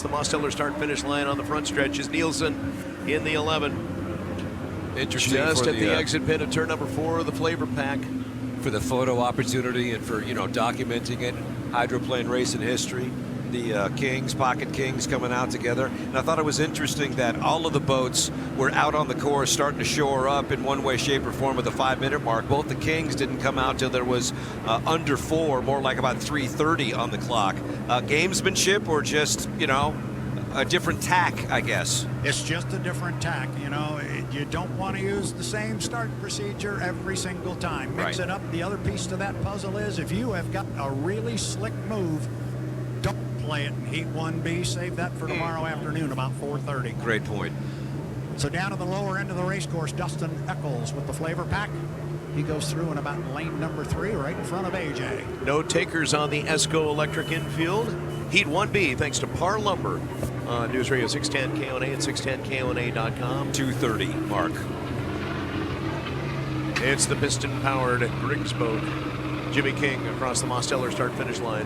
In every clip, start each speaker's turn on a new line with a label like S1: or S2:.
S1: The Mosteller start-finish line on the front stretch is Nielsen in the 11.
S2: Interesting.
S1: Just
S2: for
S1: at the exit pit of turn number 4 of the flavor pack.
S2: For the photo opportunity and for, documenting it. Hydroplane racing history. The Kings, Pocket Kings coming out together. And I thought it was interesting that all of the boats were out on the course starting to shore up in one way, shape, or form at the 5-minute mark. Both the Kings didn't come out till there was under 4, more like about 3:30 on the clock. Gamesmanship or just, a different tack, I guess.
S3: It's just a different tack. You don't want to use the same start procedure every single time. Mix it up. The other piece to that puzzle is if you have got a really slick move, don't play it in Heat 1B. Save that for tomorrow afternoon about 4:30.
S2: Great point.
S3: So down to the lower end of the race course, Dustin Eccles with the flavor pack. He goes through in about lane number 3 right in front of AJ.
S1: No takers on the ESCO electric infield. Heat 1B thanks to Par Lumber on News Radio 610 KONA and 610KONA.com.
S2: 2:30 mark.
S1: It's the piston-powered Griggs boat. Jimmy King across the Mosteller start-finish line.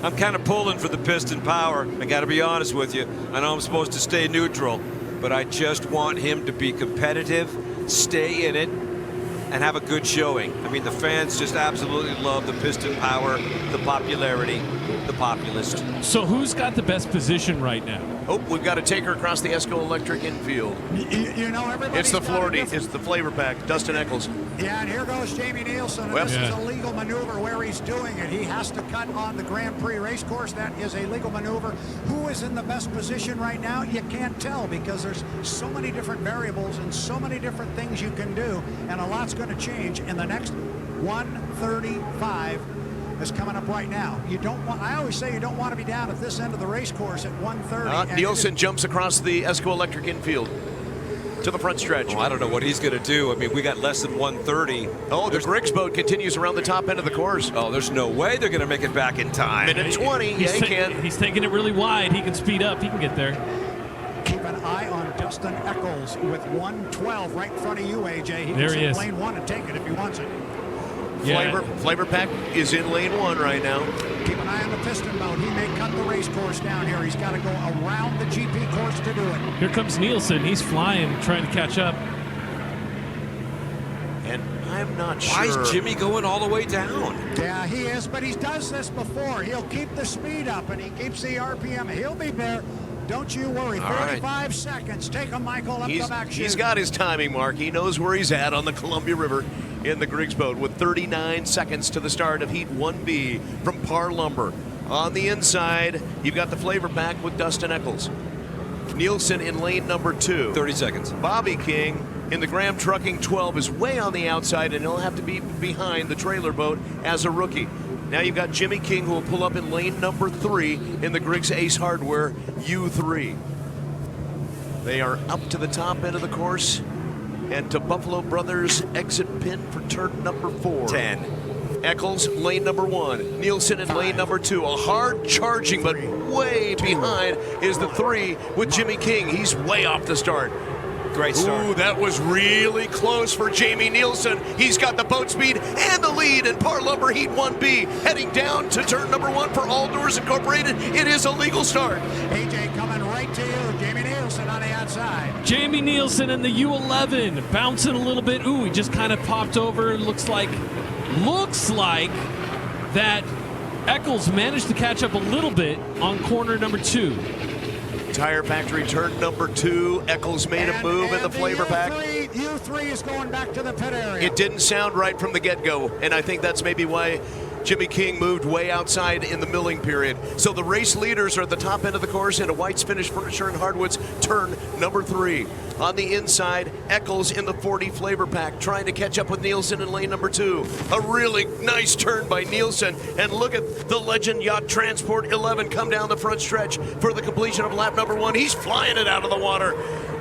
S2: I'm kind of pulling for the piston power. I got to be honest with you. I know I'm supposed to stay neutral, but I just want him to be competitive, stay in it, and have a good showing. I mean, the fans just absolutely love the piston power, the popularity, the populist.
S4: So who's got the best position right now?
S1: Oh, we've got a taker across the ESCO electric infield.
S3: Everybody.
S1: It's the Florida. It's the flavor pack. Dustin Eccles.
S3: Yeah, and here goes Jamie Nielsen. And this is a legal maneuver where he's doing it. He has to cut on the Grand Prix race course. That is a legal maneuver. Who is in the best position right now? You can't tell because there's so many different variables and so many different things you can do, and a lot's going to change in the next 1:35. Is coming up right now. I always say you don't want to be down at this end of the race course at 1:30.
S1: Nielsen jumps across the ESCO electric infield to the front stretch.
S2: Oh, I don't know what he's going to do. I mean, we got less than 1:30.
S1: Oh, the Griggs boat continues around the top end of the course.
S2: Oh, there's no way they're going to make it back in time.
S1: Minute 20. Yeah, he can.
S4: He's taking it really wide. He can speed up. He can get there.
S3: Keep an eye on Dustin Eccles with 1:12 right in front of you, AJ. He
S4: there
S3: can
S4: he is.
S3: lane 1 and take it if he wants it.
S1: Flavor pack is in lane 1 right now.
S3: Keep an eye on the piston mode. He may cut the race course down here. He's got to go around the GP course to do it.
S4: Here comes Nielsen. He's flying, trying to catch up.
S1: And I'm not sure.
S2: Why is Jimmy going all the way down?
S3: Yeah, he is, but he does this before. He'll keep the speed up, and he keeps the RPM. He'll be there. Don't you worry. 35 seconds. Take him, Michael, up the back chute.
S1: He's got his timing mark. He knows where he's at on the Columbia River in the Griggs boat with 39 seconds to the start of Heat 1B from Par Lumber. On the inside, you've got the flavor pack with Dustin Eccles. Nielsen in lane number 2.
S2: 30 seconds.
S1: Bobby King in the Graham Trucking 12 is way on the outside, and he'll have to be behind the trailer boat as a rookie. Now you've got Jimmy King, who will pull up in lane number 3 in the Griggs Ace Hardware U3. They are up to the top end of the course and to Buffalo Brothers exit pin for turn number 4.
S2: 10.
S1: Eccles, lane number 1. Nielsen in lane number 2. A hard charging, but way behind is the 3 with Jimmy King. He's way off the start.
S2: Great start.
S1: Ooh, that was really close for Jamie Nielsen. He's got the boat speed and the lead in Par Lumber Heat 1B. Heading down to turn number 1 for All Doors Incorporated. It is a legal start.
S3: AJ coming right to you. Jamie Nielsen on the outside.
S4: Jamie Nielsen in the U11, bouncing a little bit. Ooh, he just kind of popped over. Looks like that Eccles managed to catch up a little bit on corner number 2.
S1: Tire Factory turn number 2. Eccles made a move in the flavor pack.
S3: U3 is going back to the pit area.
S1: It didn't sound right from the get-go, and I think that's maybe why Jimmy King moved way outside in the milling period. So the race leaders are at the top end of the course in a White's Finish Furniture and Hardwoods turn number 3. On the inside, Eccles in the 40 flavor pack trying to catch up with Nielsen in lane number 2. A really nice turn by Nielsen. And look at the Legend Yacht Transport 11 come down the front stretch for the completion of lap number 1. He's flying it out of the water.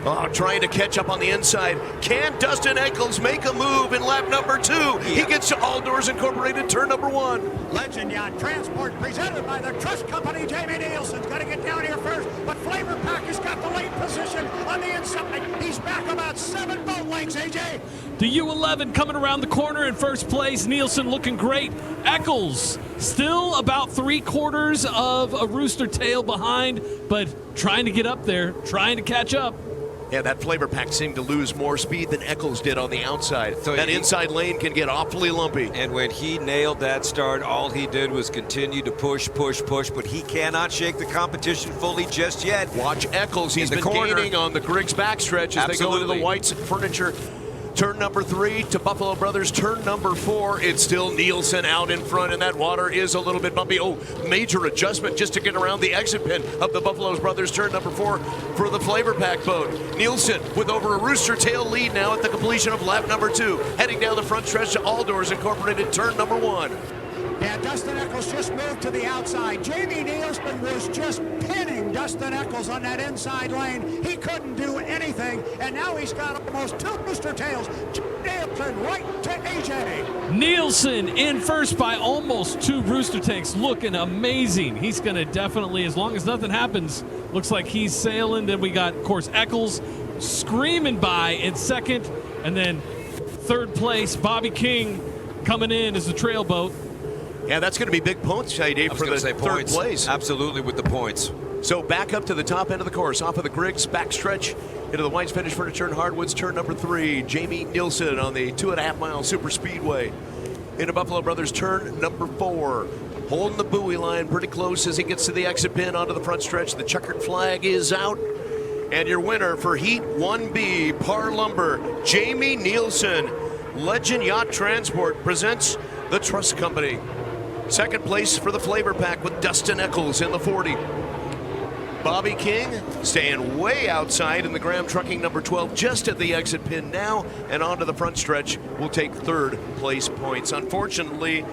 S1: Oh, trying to catch up on the inside. Can Dustin Eccles make a move in lap number 2? Yeah. He gets to All Doors Incorporated, turn number 1.
S3: Legend Yacht Transport presented by the Trust Company. Jamie Nielsen's got to get down here first, but Flavor Pack has got the late position on the inside. He's back about 7 boat lengths, AJ.
S4: The U11 coming around the corner in first place. Nielsen looking great. Eccles Still about 3/4 of a rooster tail behind, but trying to get up there, trying to catch up.
S1: Yeah, that flavor pack seemed to lose more speed than Eccles did on the outside.
S2: So
S1: that inside lane can get awfully lumpy.
S2: And when he nailed that start, all he did was continue to push, but he cannot shake the competition fully just yet.
S1: Watch Eccles. He's been
S2: corner.
S1: gaining on the Griggs backstretch as they go into the White's Furniture. Turn number 3 to Buffalo Brothers. Turn number 4, it's still Nielsen out in front, and that water is a little bit bumpy. Oh, major adjustment just to get around the exit pin of the Buffalo Brothers. Turn number 4 for the Flavor Pack boat. Nielsen with over a rooster tail lead now at the completion of lap number 2. Heading down the front stretch to Aldors Incorporated, turn number 1.
S3: Yeah, Dustin Eccles just moved to the outside. Jamie Nielsen was just pinning Dustin Eccles on that inside lane. He couldn't do anything, and now he's got almost 2 rooster tails. Nielsen right to AJ.
S4: Nielsen in first by almost 2 rooster tails, looking amazing. He's going to definitely, as long as nothing happens, looks like he's sailing. Then we got, of course, Eccles screaming by in second, and then third place, Bobby King coming in as the trail boat.
S1: Yeah, that's going to be big points, Dave, for the third place.
S2: Absolutely, with the points.
S1: So back up to the top end of the course, off of the Griggs backstretch into the White's Finish Furniture and Hardwoods, turn number 3. Jamie Nielsen on the 2.5-mile super speedway. Into Buffalo Brothers, turn number 4. Holding the buoy line pretty close as he gets to the exit pin onto the front stretch. The checkered flag is out. And your winner for Heat 1B, Par Lumber, Jamie Nielsen. Legend Yacht Transport presents the Trust Company. Second place for the Flavor Pack with Dustin Eccles in the 40. Bobby King staying way outside in the Graham Trucking number 12, just at the exit pin now, and onto the front stretch will take third place points. Unfortunately,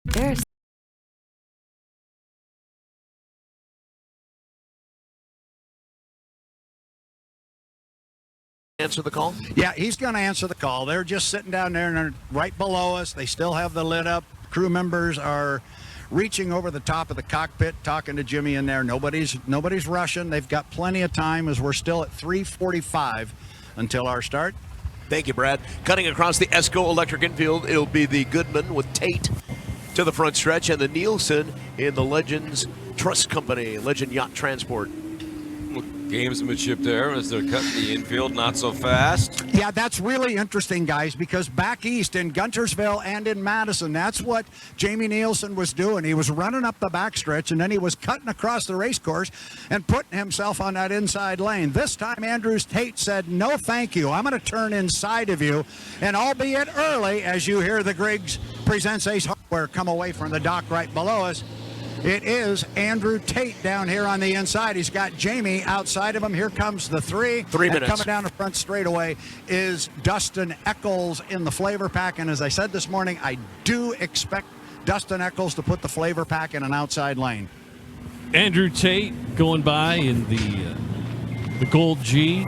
S5: There's
S1: answer the call.
S3: Yeah, he's going to answer the call. They're just sitting down there and they're right below us. They still have the lid up. Crew members are reaching over the top of the cockpit, talking to Jimmy in there. Nobody's rushing. They've got plenty of time as we're still at 3:45 until our start.
S1: Thank you, Brad. Cutting across the ESCO electric infield, it'll be the Goodman with Tate to the front stretch and the Nielsen in the Legends Trust Company, Legend Yacht Transport.
S2: Gamesmanship there as they're cutting the infield, not so fast.
S3: Yeah, that's really interesting, guys, because back east in Guntersville and in Madison, that's what Jamie Nielsen was doing. He was running up the backstretch, and then he was cutting across the race course and putting himself on that inside lane. This time, Andrews Tate said, no, thank you. I'm going to turn inside of you, and albeit early, as you hear the Griggs Presents Ace Hardware come away from the dock right below us, it is Andrew Tate down here on the inside. He's got Jamie outside of him. Here comes the 3.
S1: 3 minutes.
S3: Coming down the front straightaway is Dustin Eccles in the Flavor Pack. And as I said this morning, I do expect Dustin Eccles to put the Flavor Pack in an outside lane.
S4: Andrew Tate going by in the Gold G.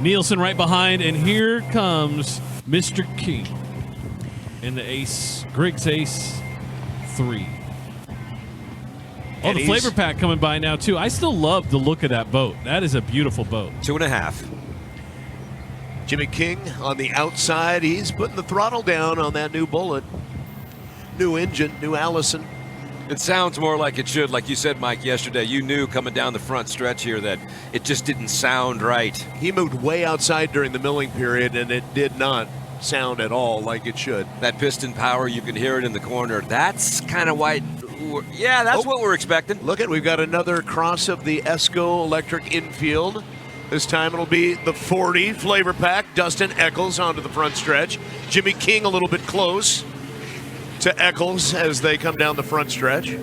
S4: Nielsen right behind, and here comes Mr. King in the Ace, Griggs Ace 3. Oh, the Flavor Pack coming by now, too. I still love the look of that boat. That is a beautiful boat.
S2: 2.5.
S1: Jimmy King on the outside. He's putting the throttle down on that new Bullet. New engine, new Allison.
S2: It sounds more like it should. Like you said, Mike, yesterday, you knew coming down the front stretch here that it just didn't sound right.
S1: He moved way outside during the milling period, and it did not sound at all like it should.
S2: That piston power, you can hear it in the corner. That's kind of why... Yeah, that's what we're expecting.
S1: Look at, we've got another cross of the ESCO electric infield. This time it'll be the 40 Flavor Pack. Dustin Eccles onto the front stretch. Jimmy King a little bit close to Eccles as they come down the front stretch.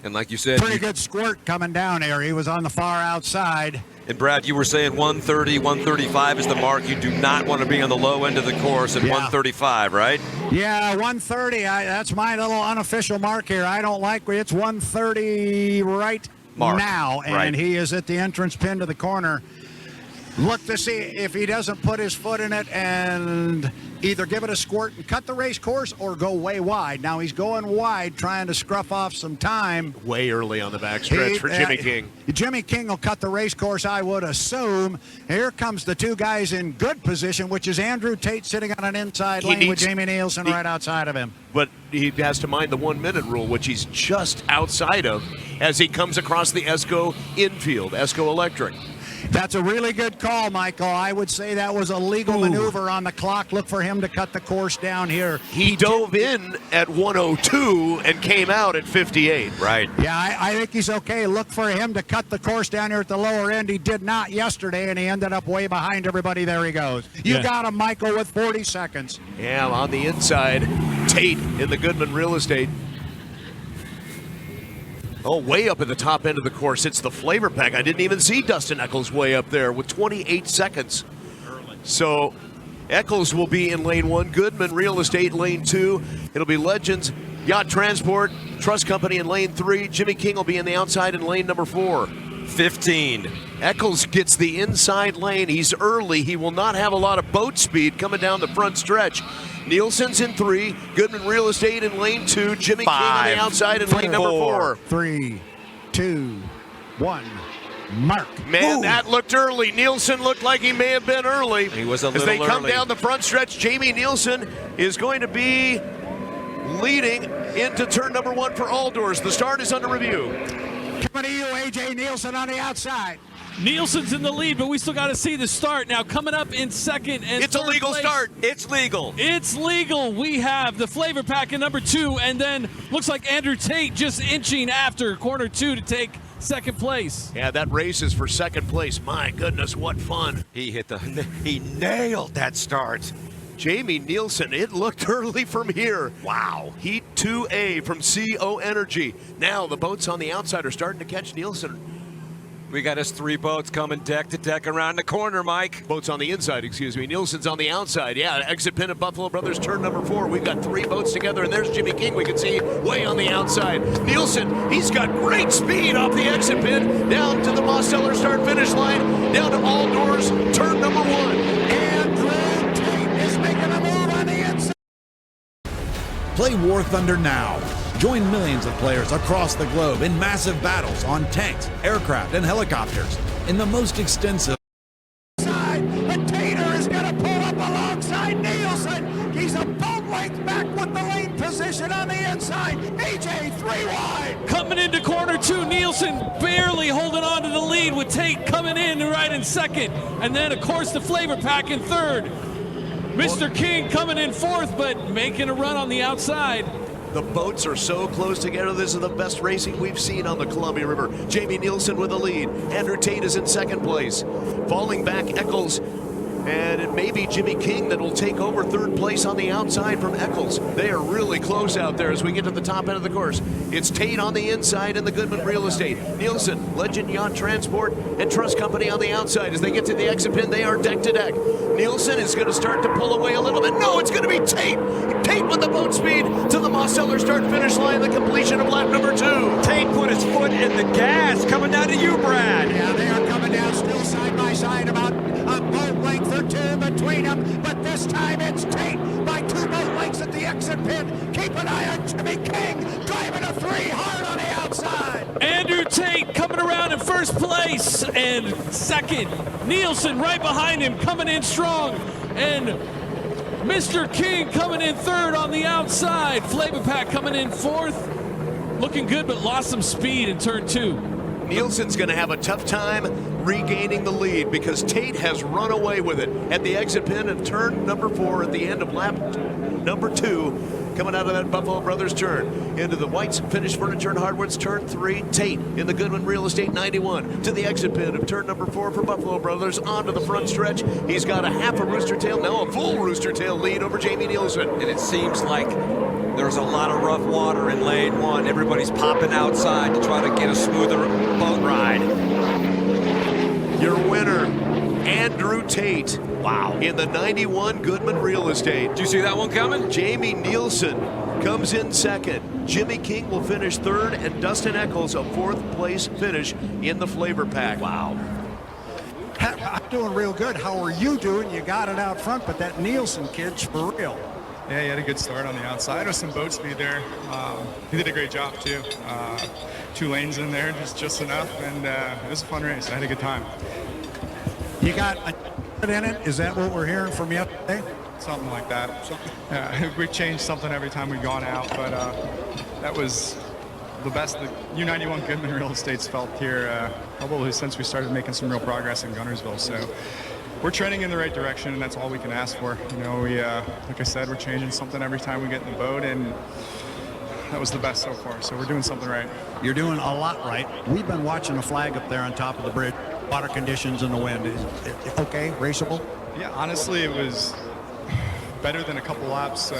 S2: And like you said...
S3: Pretty good squirt coming down here. He was on the far outside.
S2: And Brad, you were saying 130, 135 is the mark. You do not want to be on the low end of the course at 135, right?
S3: Yeah, 130. That's my little unofficial mark here. I don't like it. It's 130 right now, and he is at the entrance pin to the corner. Look to see if he doesn't put his foot in it, and Either give it a squirt and cut the race course or go way wide. Now he's going wide, trying to scruff off some time.
S1: Way early on the backstretch for Jimmy King.
S3: Jimmy King will cut the race course, I would assume. Here comes the two guys in good position, which is Andrew Tate sitting on an inside lane with Jamie Nielsen right outside of him.
S1: But he has to mind the 1 minute rule, which he's just outside of as he comes across the ESCO infield, ESCO Electric.
S3: That's a really good call, Michael. I would say that was a legal maneuver on the clock. Look for him to cut the course down here.
S1: He dove in at 102 and came out at 58.
S2: Right.
S3: Yeah, I think he's okay. Look for him to cut the course down here at the lower end. He did not yesterday, and he ended up way behind everybody. There he goes. You got him, Michael, with 40 seconds.
S1: Yeah, on the inside, Tate in the Goodman Real Estate. Oh, way up at the top end of the course. It's the flavor pack. I didn't even see Dustin Eccles way up there with 28 seconds. So Eccles will be in lane 1, Goodman Real Estate lane 2. It'll be Legends, Yacht Transport, Trust Company in lane 3. Jimmy King will be in the outside in lane number 4.
S2: 15.
S1: Eccles gets the inside lane. He's early. He will not have a lot of boat speed coming down the front stretch. Nielsen's in 3. Goodman Real Estate in lane 2. Jimmy King on the outside in lane number 4.
S3: 3, 2, 1. Mark.
S1: Man, that looked early. Nielsen looked like he may have been early.
S2: He was a little
S1: early. As they come
S2: early.
S1: down the front stretch, Jamie Nielsen is going to be leading into turn number 1 for all doors. The start is under review.
S3: Coming to you, A.J. Nielsen on the outside.
S4: Nielsen's in the lead, but we still got to see the start. Now coming up in second and
S1: It's a legal
S4: place,
S1: start.
S2: It's legal.
S4: It's legal. We have the flavor pack in number 2, and then looks like Andrew Tate just inching after corner 2 to take second place.
S1: Yeah, that race is for second place. My goodness, what fun.
S2: He nailed that start.
S1: Jamie Nielsen, it looked early from here. Wow. Heat 2A from CO Energy. Now the boats on the outside are starting to catch Nielsen.
S2: We got us 3 boats coming deck to deck around the corner, Mike.
S1: Boats on the inside, excuse me. Nielsen's on the outside. Yeah, exit pin at Buffalo Brothers, turn number 4. We've got 3 boats together, and there's Jimmy King. We can see way on the outside. Nielsen, he's got great speed off the exit pin, down to the Mosteller start-finish line, down to all doors, turn number 1.
S3: Andrew Tate is making a move on the inside.
S5: Play War Thunder now. Join millions of players across the globe in massive battles on tanks, aircraft, and helicopters in the most extensive.
S3: The Tater is going to pull up alongside Nielsen. He's a boat length back with the lane position on the inside. AJ 3 wide.
S4: Coming into corner 2, Nielsen barely holding on to the lead with Tate coming in right in second. And then, of course, the flavor pack in third. Mr. King coming in 4th, but making a run on the outside.
S1: The boats are so close together. This is the best racing we've seen on the Columbia River. Jamie Nielsen with the lead. Andrew Tate is in second place. Falling back, Eccles. And it may be Jimmy King that will take over 3rd place on the outside from Eccles. They are really close out there as we get to the top end of the course. It's Tate on the inside in the Goodman Real Estate. Nielsen, Legend Yacht Transport, and Trust Company on the outside. As they get to the exit pin, they are deck to deck. Nielsen is going to start to pull away a little bit. No, it's going to be Tate. Tate with the boat speed to the Mosteller start-finish line, the completion of lap number 2.
S2: Tate put his foot in the gas, coming down to you, Brad.
S3: Yeah, they are coming down still side by side, about a boat length or 2 between them. But this time it's Tate by 2 boat lengths at the exit pin. Keep an eye on Jimmy King driving a 3 hard on the outside.
S4: Andrew Tate coming around in 1st place and second. Nielsen right behind him coming in strong. And Mr. King coming in 3rd on the outside. Flavor Pack coming in 4th. Looking good, but lost some speed in turn 2.
S1: Nielsen's going to have a tough time regaining the lead because Tate has run away with it at the exit pin of turn number 4 at the end of lap number 2. Coming out of that Buffalo Brothers turn into the White's Finished Furniture and Hardwoods turn 3. Tate in the Goodman Real Estate 91 to the exit pin of turn number 4 for Buffalo Brothers onto the front stretch. He's got a half a rooster tail, now a full rooster tail lead over Jamie Nielsen.
S2: And it seems like there's a lot of rough water in lane 1. Everybody's popping outside to try to get a smoother boat ride.
S1: Your winner, Andrew Tate. Wow. In the 91 Goodman Real Estate.
S2: Did you see that one coming?
S1: Jamie Nielsen comes in 2nd. Jimmy King will finish 3rd, and Dustin Eccles a 4th place finish in the flavor pack.
S2: Wow.
S3: Pat, I'm doing real good. How are you doing? You got it out front, but that Nielsen kid's for real.
S6: Yeah, he had a good start on the outside with some boat speed there. He did a great job too. 2 lanes in there, just enough, and it was a fun race. I had a good time.
S3: You got a in it? Is that what we're hearing from you today?
S6: Something like that. Yeah, we changed something every time we've gone out, but that was the best that U91 Goodman Real Estate's felt here probably since we started making some real progress in Guntersville. So we're trending in the right direction, and that's all we can ask for. You know, we, like I said, we're changing something every time we get in the boat, and that was the best so far. So we're doing something right.
S3: You're doing a lot right. We've been watching the flag up there on top of the bridge. Water conditions and the wind. Is it okay, raceable?
S6: Yeah, honestly, it was better than a couple laps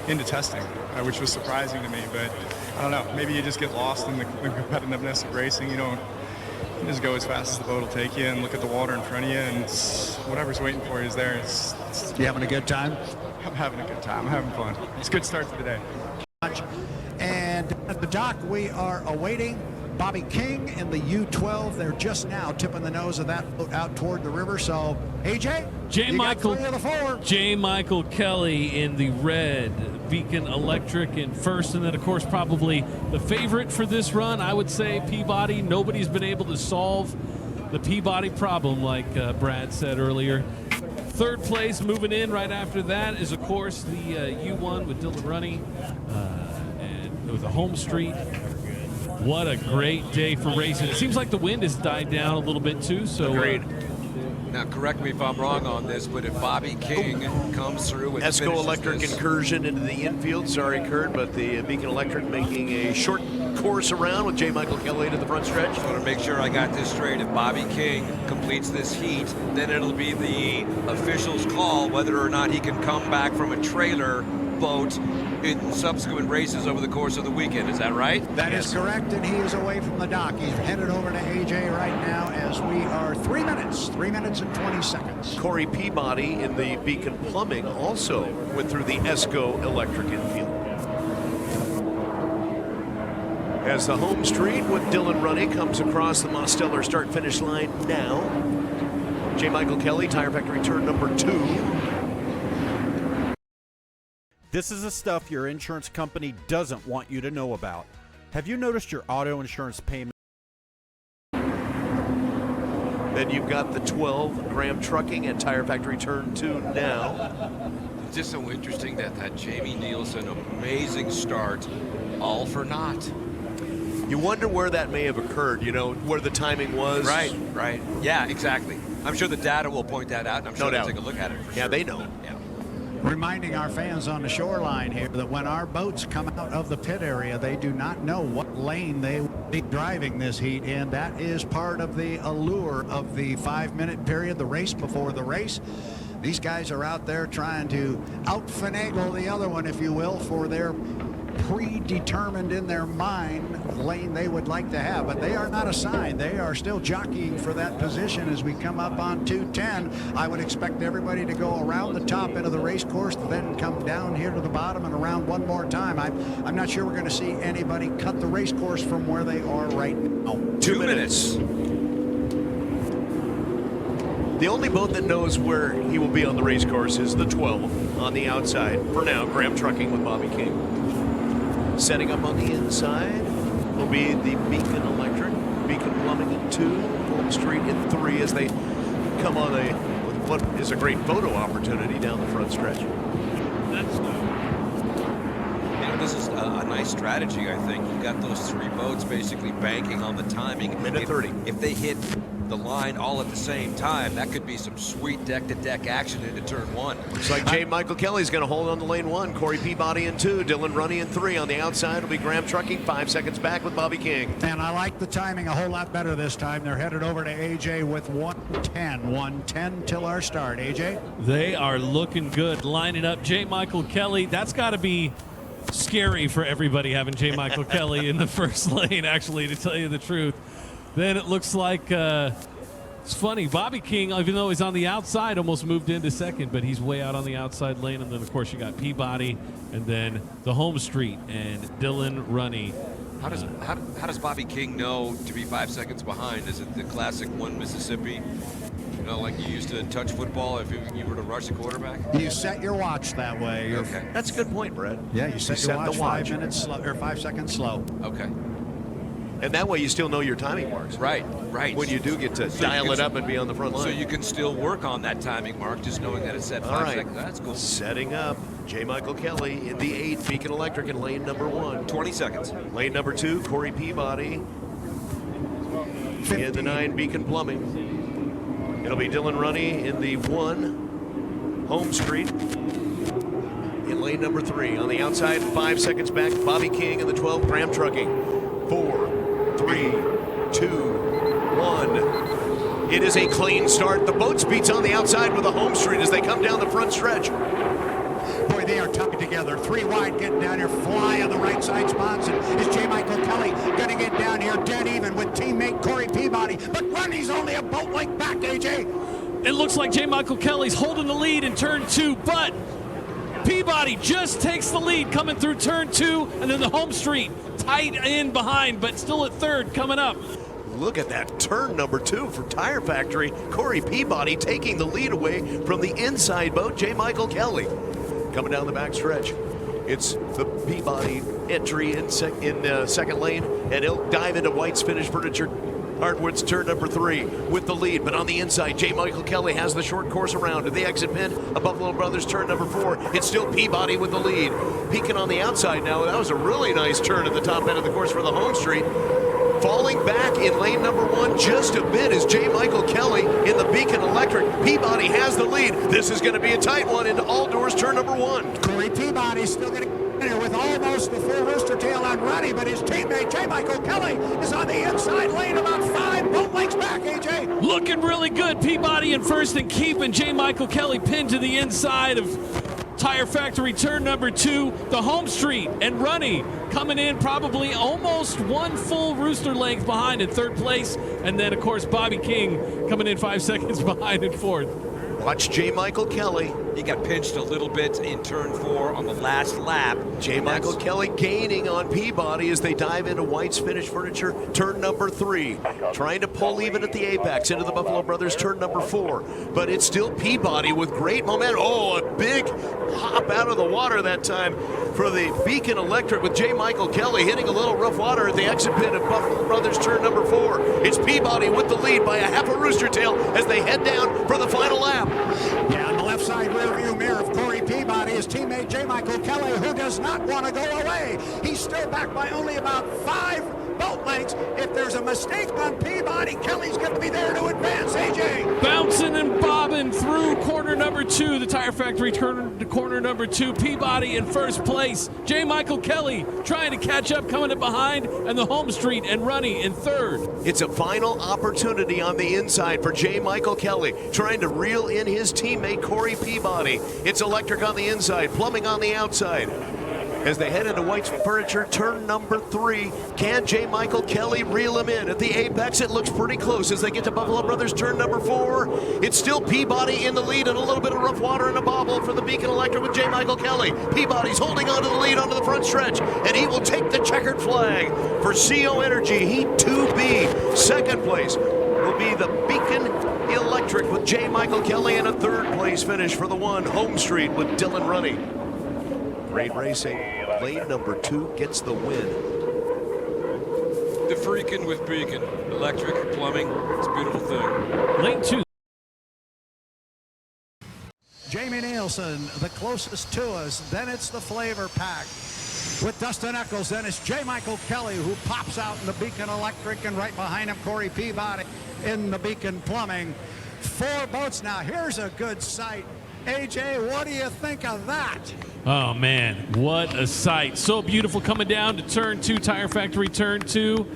S6: into testing, which was surprising to me. But I don't know, maybe you just get lost in the competitiveness of racing. You just go as fast as the boat will take you and look at the water in front of you, and whatever's waiting for you is there.
S3: You having a good time?
S6: I'm having a good time. I'm having fun. It's a good start to the day.
S3: And at the dock, we are awaiting Bobby King in the U12. They're just now tipping the nose of that boat out toward the river. So, AJ,
S4: J.
S3: you
S4: Michael,
S3: got 3 of the 4.
S4: J. Michael Kelly in the red, Beacon Electric in first, and then of course probably the favorite for this run, I would say Peabody. Nobody's been able to solve the Peabody problem, like Brad said earlier. Third place moving in right after that is of course the U1 with Dylan Runny and with the home street. What a great day for racing. It seems like the wind has died down a little bit too. So
S2: Agreed. Now, correct me if I'm wrong on this, but if Bobby King comes through and
S1: Esco Electric incursion into the infield. Sorry, Kurt, but the Beacon Electric making a short course around with J. Michael Kelly to the front stretch.
S2: I want to make sure I got this straight. If Bobby King completes this heat, then it'll be the official's call whether or not he can come back from a trailer boat in subsequent races over the course of the weekend. Is that right?
S3: That is correct, and he is away from the dock. He's headed over to AJ right now as we are 3 minutes and 20 seconds.
S1: Corey Peabody in the Beacon Plumbing also went through the Esco Electric infield. As the home street with Dylan Runny comes across the Mosteller start-finish line now. J. Michael Kelly, Tire Factory turn number 2.
S7: This is the stuff your insurance company doesn't want you to know about. Have you noticed your auto insurance payment?
S1: Then you've got the 12 Graham Trucking at Tire Factory turn 2 now.
S2: It's just so interesting that Jamie Nielsen, amazing start, all for naught.
S1: You wonder where that may have occurred, you know, where the timing was.
S2: Right. Yeah, exactly. I'm sure the data will point that out, and I'm sure they'll
S1: doubt.
S2: take a look at it for sure.
S1: Yeah, they know.
S2: Yeah.
S3: Reminding our fans on the shoreline here that when our boats come out of the pit area, they do not know what lane they will be driving this heat in. That is part of the allure of the 5-minute period, the race before the race. These guys are out there trying to out-finagle the other one, if you will, for their predetermined in their mind lane they would like to have, but they are not assigned. They are still jockeying for that position as we come up on 210. I would expect everybody to go around the top end of the race course, then come down here to the bottom and around one more time. I'm not sure we're going to see anybody cut the race course from where they are right now.
S1: 2 minutes. The only boat that knows where he will be on the race course is the 12 on the outside. For now, Graham Trucking with Bobby King. Setting up on the inside will be the Beacon Electric, Beacon Plumbing in 2, Home Street in 3 as they come on what is a great photo opportunity down the front stretch.
S2: This is a nice strategy, I think. You've got those 3 boats basically banking on the timing.
S1: Minute 30.
S2: If they hit the line all at the same time, that could be some sweet deck-to-deck action into turn 1.
S1: Looks like J. Michael Kelly's going to hold on to lane 1. Corey Peabody in 2. Dylan Runny in 3. On the outside will be Graham Trucking. 5 seconds back with Bobby King.
S3: And I like the timing a whole lot better this time. They're headed over to AJ with 110. 110 till our start. AJ?
S4: they are looking good, lining up. J. Michael Kelly, that's got to be scary for everybody having J. Michael Kelly in the first lane, actually, to tell you the truth. Then it looks like it's funny. Bobby King, even though he's on the outside, almost moved into second, but he's way out on the outside lane. And then, of course, you got Peabody and then the home street and Dylan Runny
S2: How does Bobby King know to be 5 seconds behind? Is it the classic one Mississippi? You know, like you used to in touch football if you were to rush the quarterback?
S3: You set your watch that way.
S2: Okay.
S1: That's a good point, Brett.
S3: Yeah, you set your
S1: the
S3: watch 5 minutes slow, or 5 seconds slow.
S2: Okay.
S1: And that way you still know your timing marks.
S2: Right.
S1: When you do get to dial it up and be on the front line.
S2: So you can still work on that timing mark, just knowing that it's set 5 seconds. That's cool.
S1: Setting up J. Michael Kelly in the 8, Beacon Electric in lane number 1.
S2: 20 seconds.
S1: Lane number 2, Corey Peabody.
S3: 15.
S1: In the 9, Beacon Plumbing. It'll be Dylan Runny in the 1, Home Street. In lane number 3. On the outside, 5 seconds back, Bobby King in the 12, Graham Trucking. 4, 3, 2, 1. It is a clean start. The boat speed's on the outside with a Home Street as they come down the front stretch.
S3: Boy, they are tucked together. 3 wide getting down here. Fly on the right side spots. And is J. Michael Kelly going to get down here dead even with teammate Corey Peabody. But Runny's only a boat length back, AJ.
S4: It looks like J. Michael Kelly's holding the lead in turn 2, but Peabody just takes the lead coming through turn 2, and then the Home Street tight in behind, but still at third coming up.
S1: Look at that turn number 2 for Tire Factory. Corey Peabody taking the lead away from the inside boat, J. Michael Kelly. Coming down the back stretch. It's the Peabody entry in second lane, and he'll dive into White's Finished Furniture Hardwood's turn number 3 with the lead, but on the inside, J. Michael Kelly has the short course around to the exit pin of Buffalo Brothers turn number 4. It's still Peabody with the lead. Peeking on the outside now. That was a really nice turn at the top end of the course for the Home Street. Falling back in lane number 1 just a bit is J. Michael Kelly in the Beacon Electric. Peabody has the lead. This is going to be a tight one into All Doors turn number 1.
S3: Corey Peabody still going to here with almost the full rooster tail on Runny, but his teammate J. Michael Kelly is on the inside lane about 5 boat lengths back, AJ.
S4: Looking really good. Peabody in first and keeping J. Michael Kelly pinned to the inside of Tire Factory turn number 2. The Home Street and Runny coming in probably almost 1 full rooster length behind in third place. And then, of course, Bobby King coming in 5 seconds behind in fourth.
S1: Watch J. Michael Kelly.
S2: He got pinched a little bit in turn 4 on the last lap.
S1: J. Michael Kelly gaining on Peabody as they dive into White's Finished Furniture turn number 3. Trying to pull even at the apex into the Buffalo Brothers turn number 4. But it's still Peabody with great momentum. Oh, a big hop out of the water that time for the Beacon Electric with J. Michael Kelly hitting a little rough water at the exit pin of Buffalo Brothers turn number 4. It's Peabody with the lead by a half a rooster tail as they head down for the final lap.
S3: Yeah, on the left side rearview mirror of Corey Peabody, his teammate J. Michael Kelly, who does not want to go away. He's still back by only about 5 boat lengths. If there's a mistake on Peabody, Kelly's going to be there to advance, AJ.
S4: Bouncing and bobbing through corner number 2, the Tire Factory turn to corner number 2. Peabody in first place. J. Michael Kelly trying to catch up, coming up behind, and the Home Street and Runny in third.
S1: It's a final opportunity on the inside for J. Michael Kelly, trying to reel in his teammate Corey Peabody. It's Electric on the inside, Plumbing on the outside. As they head into White's Furniture turn number 3, can J. Michael Kelly reel him in? At the apex, it looks pretty close as they get to Buffalo Brothers turn number 4. It's still Peabody in the lead and a little bit of rough water and a bobble for the Beacon Electric with J. Michael Kelly. Peabody's holding on to the lead onto the front stretch, and he will take the checkered flag for CO Energy Heat 2B. Second place will be the Beacon Electric with J. Michael Kelly, and a third place finish for the 1 Home Street with Dylan Runny. Great racing. Lane number 2 gets the win.
S2: The freaking with Beacon Electric Plumbing. It's a beautiful thing.
S4: Lane 2.
S3: Jamie Nielsen, the closest to us. Then it's the Flavor Pack with Dustin Eccles. Then it's J. Michael Kelly, who pops out in the Beacon Electric, and right behind him, Corey Peabody in the Beacon Plumbing. 4 boats now. Here's a good sight. AJ, what do you think of that?
S4: Oh, man, what a sight. So beautiful coming down to turn 2, Tire Factory turn 2.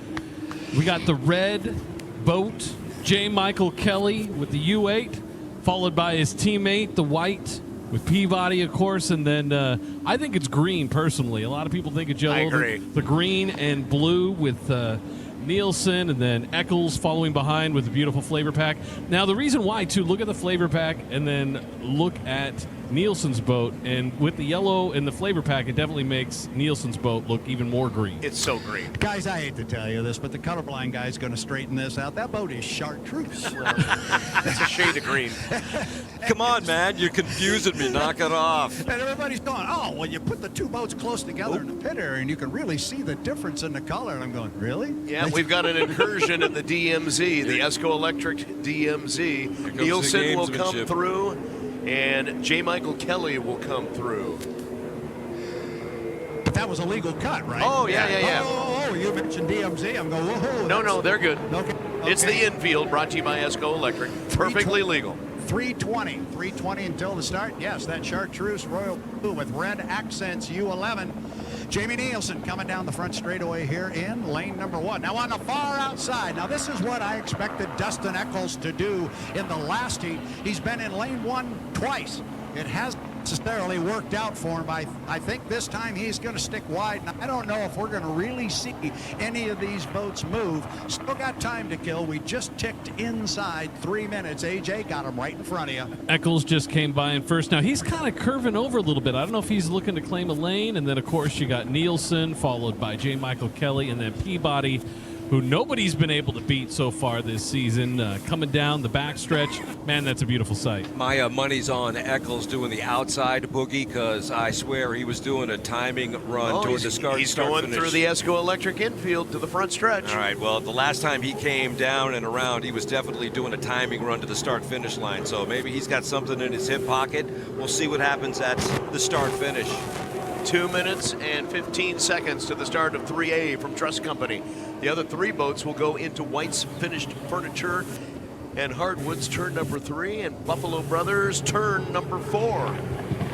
S4: We got the red boat, J. Michael Kelly with the U8, followed by his teammate, the white, with Peabody, of course, and then I think it's green, personally. A lot of people think it's yellow.
S1: I agree.
S4: The green and blue with Nielsen, and then Eccles following behind with the beautiful Flavor Pack. Now, the reason why, too, look at the Flavor Pack and then look at Nielsen's boat, and with the yellow and the flavor pack, it definitely makes Nielsen's boat look even more green.
S1: It's so green.
S3: Guys, I hate to tell you this, but the colorblind guy's going to straighten this out. That boat is chartreuse.
S1: It's a shade of green.
S2: Come on, man. You're confusing me. Knock it off.
S3: And everybody's going, oh, well, you put the two boats close together in the pit area, and you can really see the difference in the color. And I'm going, really?
S1: Yeah, we've got an incursion in the DMZ, the Esco Electric DMZ.
S2: the
S1: Nielsen will come
S2: gamesmanship.
S1: through, and J. Michael Kelly will come through.
S3: But that was a legal cut, right?
S1: Oh, yeah.
S3: Oh, you mentioned DMZ. I'm going, whoa.
S1: No, they're good.
S3: Okay.
S1: It's the infield, brought to you by Esco Electric. Perfectly legal.
S3: 320 until the start. Yes, that chartreuse royal blue with red accents, U11. Jamie Nielsen coming down the front straightaway here in lane number 1. Now on the far outside, now this is what I expected Dustin Eccles to do in the last heat. He's been in lane 1 twice. It hasn't necessarily worked out for him. I think this time he's going to stick wide. Now, I don't know if we're going to really see any of these boats move. Still got time to kill. We just ticked inside 3 minutes. AJ got him right in front of you.
S4: Eccles just came by in first. Now, he's kind of curving over a little bit. I don't know if he's looking to claim a lane. And then, of course, you got Nielsen, followed by J. Michael Kelly, and then Peabody, who nobody's been able to beat so far this season. Coming down the backstretch, man, that's a beautiful sight.
S2: My money's on Eccles doing the outside boogie, because I swear he was doing a timing run toward the start.
S1: He's going
S2: finish.
S1: through the Esco Electric infield to the front stretch.
S2: All right, well, the last time he came down and around, he was definitely doing a timing run to the start-finish line. So maybe he's got something in his hip pocket. We'll see what happens at the start-finish.
S1: 2 minutes and 15 seconds to the start of 3A from Trust Company. The other 3 boats will go into White's Finished Furniture and Hardwood's turn number 3 and Buffalo Brothers turn number 4.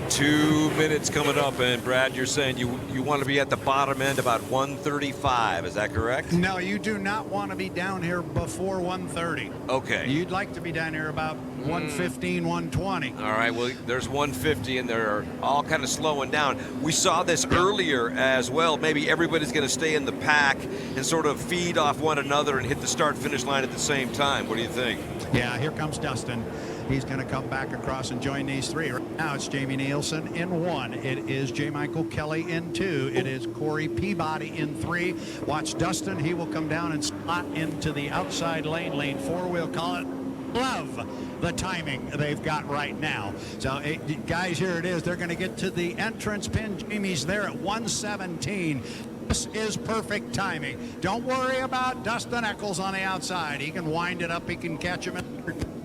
S2: 2 minutes coming up, and Brad, you're saying you want to be at the bottom end about 1:35. Is that correct?
S3: No, you do not want to be down here before 1:30.
S2: Okay.
S3: You'd like to be down here about 1:15, 1:20.
S2: All right, well, there's 150, and they're all kind of slowing down. We saw this earlier as well. Maybe everybody's going to stay in the pack and sort of feed off one another and hit the start-finish line at the same time. What do you think?
S3: Yeah, here comes Dustin. He's going to come back across and join these 3. Right now it's Jamie Nielsen in 1. It is J. Michael Kelly in 2. It is Corey Peabody in 3. Watch Dustin. He will come down and slot into the outside lane, lane 4. We'll call it. Love the timing they've got right now. So, guys, here it is. They're going to get to the entrance pin. Jamie's there at 117. This is perfect timing. Don't worry about Dustin Eccles on the outside. He can wind it up. He can catch him.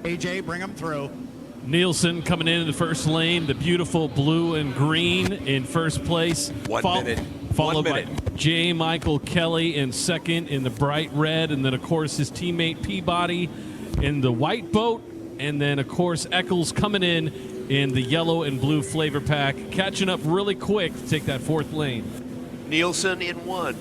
S3: AJ, bring him through.
S4: Nielsen coming into the first lane, the beautiful blue and green in first place.
S2: 1 minute.
S4: Followed
S2: 1
S4: by
S2: minute.
S4: J. Michael Kelly in second in the bright red, and then, of course, his teammate Peabody in the white boat, and then, of course, Eccles coming in the yellow and blue flavor pack, catching up really quick to take that 4th lane.
S1: Nielsen in 1.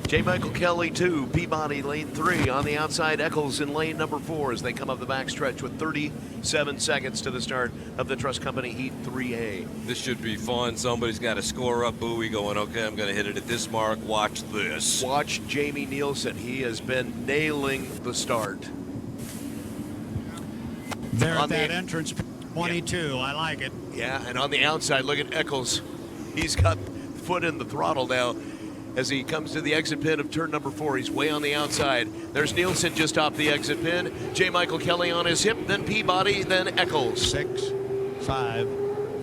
S1: J. Michael Kelly 2, Peabody lane 3. On the outside, Eccles in lane number 4 as they come up the backstretch with 37 seconds to the start of the Trust Company Heat 3A.
S2: This should be fun. Somebody's got a score-up buoy going, okay, I'm going to hit it at this mark. Watch this.
S1: Watch Jamie Nielsen. He has been nailing the start.
S3: There
S1: On
S3: at that
S1: the-
S3: entrance, 22. I like it.
S1: Yeah, and on the outside, look at Eccles. He's got foot in the throttle now as he comes to the exit pin of turn number 4. He's way on the outside. There's Nielsen just off the exit pin. J. Michael Kelly on his hip, then Peabody, then Eccles.
S3: 6, 5,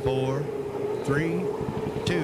S3: 4, 3, 2,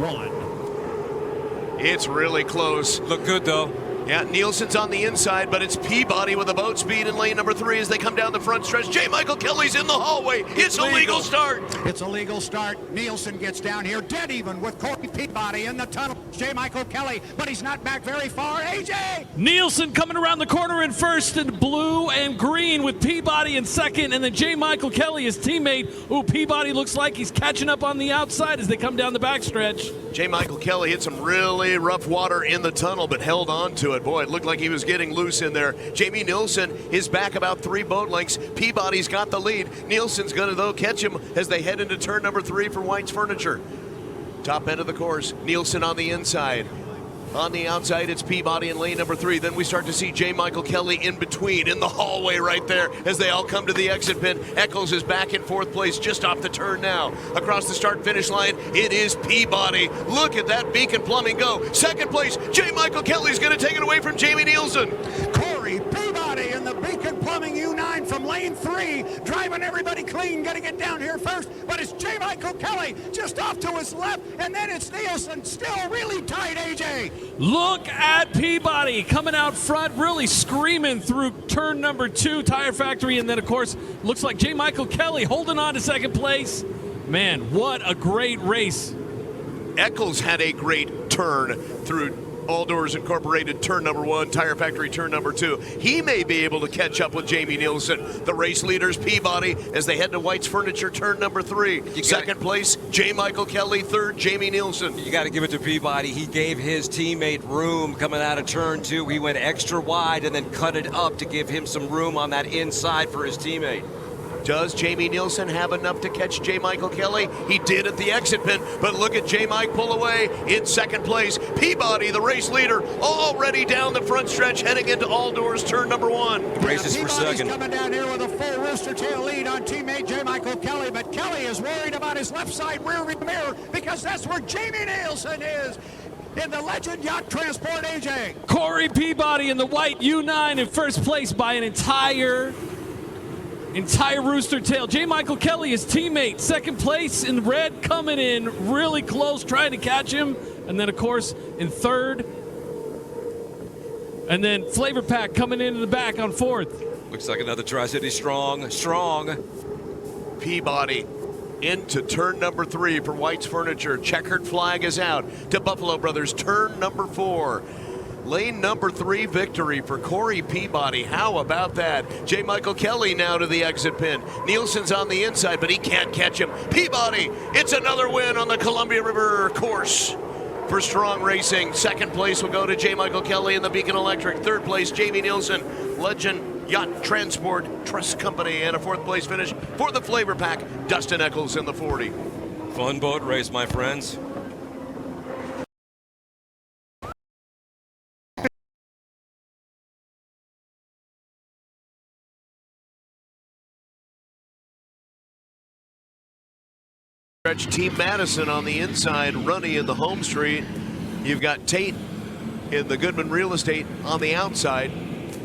S3: 1.
S1: It's really close.
S2: Look good, though.
S1: Yeah, Nielsen's on the inside, but it's Peabody with a boat speed in lane number 3 as they come down the front stretch. J. Michael Kelly's in the hallway. It's a legal start.
S3: It's a legal start. Nielsen gets down here dead even with Corey Peabody in the tunnel. J. Michael Kelly, but he's not back very far. AJ!
S4: Nielsen coming around the corner in first in blue and green with Peabody in second, and then J. Michael Kelly, his teammate. Ooh, Peabody looks like he's catching up on the outside as they come down the backstretch.
S1: J. Michael Kelly hit some really rough water in the tunnel, but held on to it. Boy, it looked like he was getting loose in there. Jamie Nielsen is back about 3 boat lengths. Peabody's got the lead. Nielsen's going to, though, catch him as they head into turn number 3 for White's Furniture. Top end of the course, Nielsen on the inside. On the outside, it's Peabody in lane number 3. Then we start to see J. Michael Kelly in between, in the hallway right there as they all come to the exit pin. Eccles is back in 4th place, just off the turn now. Across the start-finish line, it is Peabody. Look at that Beacon Plumbing go. 2nd place, J. Michael Kelly's going to take it away from Jamie Nielsen.
S3: Corey Peabody in the Beacon Plumbing U9 from lane 3, driving everybody clean, getting it down here first, but it's J. Michael Kelly just off to his left, and then it's Nielsen, still really tight, AJ.
S4: Look at Peabody coming out front, really screaming through turn number 2, Tire Factory, and then, of course, looks like J. Michael Kelly holding on to 2nd place. Man, what a great race.
S1: Eccles had a great turn through All Doors Incorporated turn number 1, Tire Factory turn number 2. He may be able to catch up with Jamie Nielsen. The race leaders, Peabody, as they head to White's Furniture turn number 3. 2nd place, J. Michael Kelly. 3rd, Jamie Nielsen.
S2: You got to give it to Peabody. He gave his teammate room coming out of turn 2. He went extra wide and then cut it up to give him some room on that inside for his teammate.
S1: Does Jamie Nielsen have enough to catch J. Michael Kelly? He did at the exit pin, but look at J. Mike pull away in 2nd place. Peabody, the race leader, already down the front stretch, heading into All Doors turn number 1.
S2: Races for
S3: Peabody's
S2: 2nd.
S3: coming down here with a full rooster tail lead on teammate J. Michael Kelly, but Kelly is worried about his left side rear mirror because that's where Jamie Nielsen is. In the Legend Yacht Transport, AJ.
S4: Corey Peabody in the white U9 in 1st place by an entire rooster tail. J. Michael Kelly, his teammate, 2nd place in red, coming in really close, trying to catch him. And then, of course, in 3rd. And then Flavor Pack coming into the back on 4th.
S2: Looks like another Tri-City strong.
S1: Peabody into turn number 3 for White's Furniture. Checkered flag is out to Buffalo Brothers turn number 4. Lane number 3 victory for Corey Peabody. How about that? J. Michael Kelly now to the exit pin. Nielsen's on the inside, but he can't catch him. Peabody, it's another win on the Columbia River course for Strong Racing. 2nd place will go to J. Michael Kelly in the Beacon Electric. 3rd place, Jamie Nielsen, Legend Yacht Transport Trust Company. And a 4th place finish for the Flavor Pack, Dustin Eccles in the 40.
S2: Fun boat race, my friends.
S1: Team Madison on the inside, Runny in the home street. You've got Tate in the Goodman Real Estate on the outside.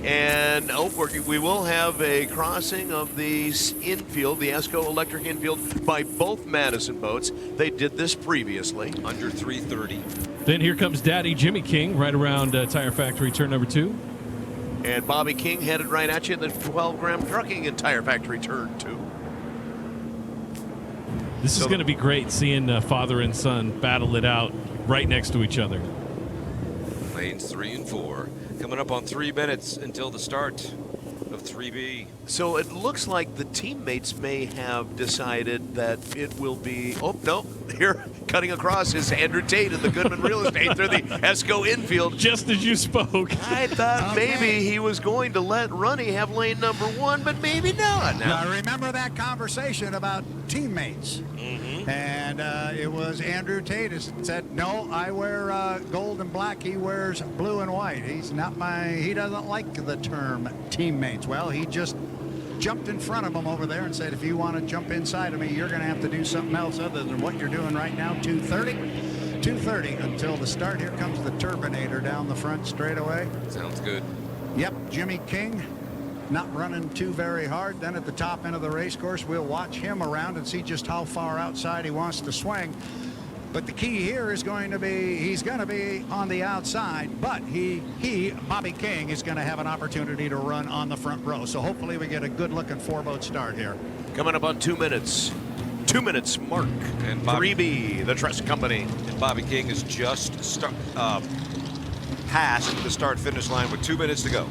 S1: And we will have a crossing of the infield, the ESCO Electric infield, by both Madison boats. They did this previously.
S2: Under 330.
S4: Then here comes Daddy Jimmy King right around Tire Factory turn number 2.
S1: And Bobby King headed right at you in the 12-gram trucking in Tire Factory turn 2.
S4: This is going to be great seeing father and son battle it out right next to each other.
S2: Lanes 3 and 4. Coming up on 3 minutes until the start of 3B.
S1: So it looks like the teammates may have decided that it will be, oh, no, here cutting across is Andrew Tate in the Goodman Real Estate through the ESCO infield.
S4: Just as you spoke.
S1: I thought maybe he was going to let Runny have lane number 1, but maybe not.
S3: Now remember that conversation about teammates. And it was Andrew Tate who said, no, I wear gold and black. He wears blue and white. He doesn't like the term teammates. Well, he just jumped in front of him over there and said, if you want to jump inside of me, you're going to have to do something else other than what you're doing right now. 2:30 until the start. Here comes the Turbinator down the front straightaway.
S2: Sounds good.
S3: Yep, Jimmy King not running too very hard. Then at the top end of the race course, we'll watch him around and see just how far outside he wants to swing. But the key here is going to be, he's going to be on the outside, but Bobby King, is going to have an opportunity to run on the front row. So hopefully we get a good-looking 4-boat start here.
S1: Coming up on 2 minutes. 2 minutes mark.
S2: And
S1: 3B, the Trust Company.
S2: And Bobby King is just past the start-finish line with 2 minutes to go.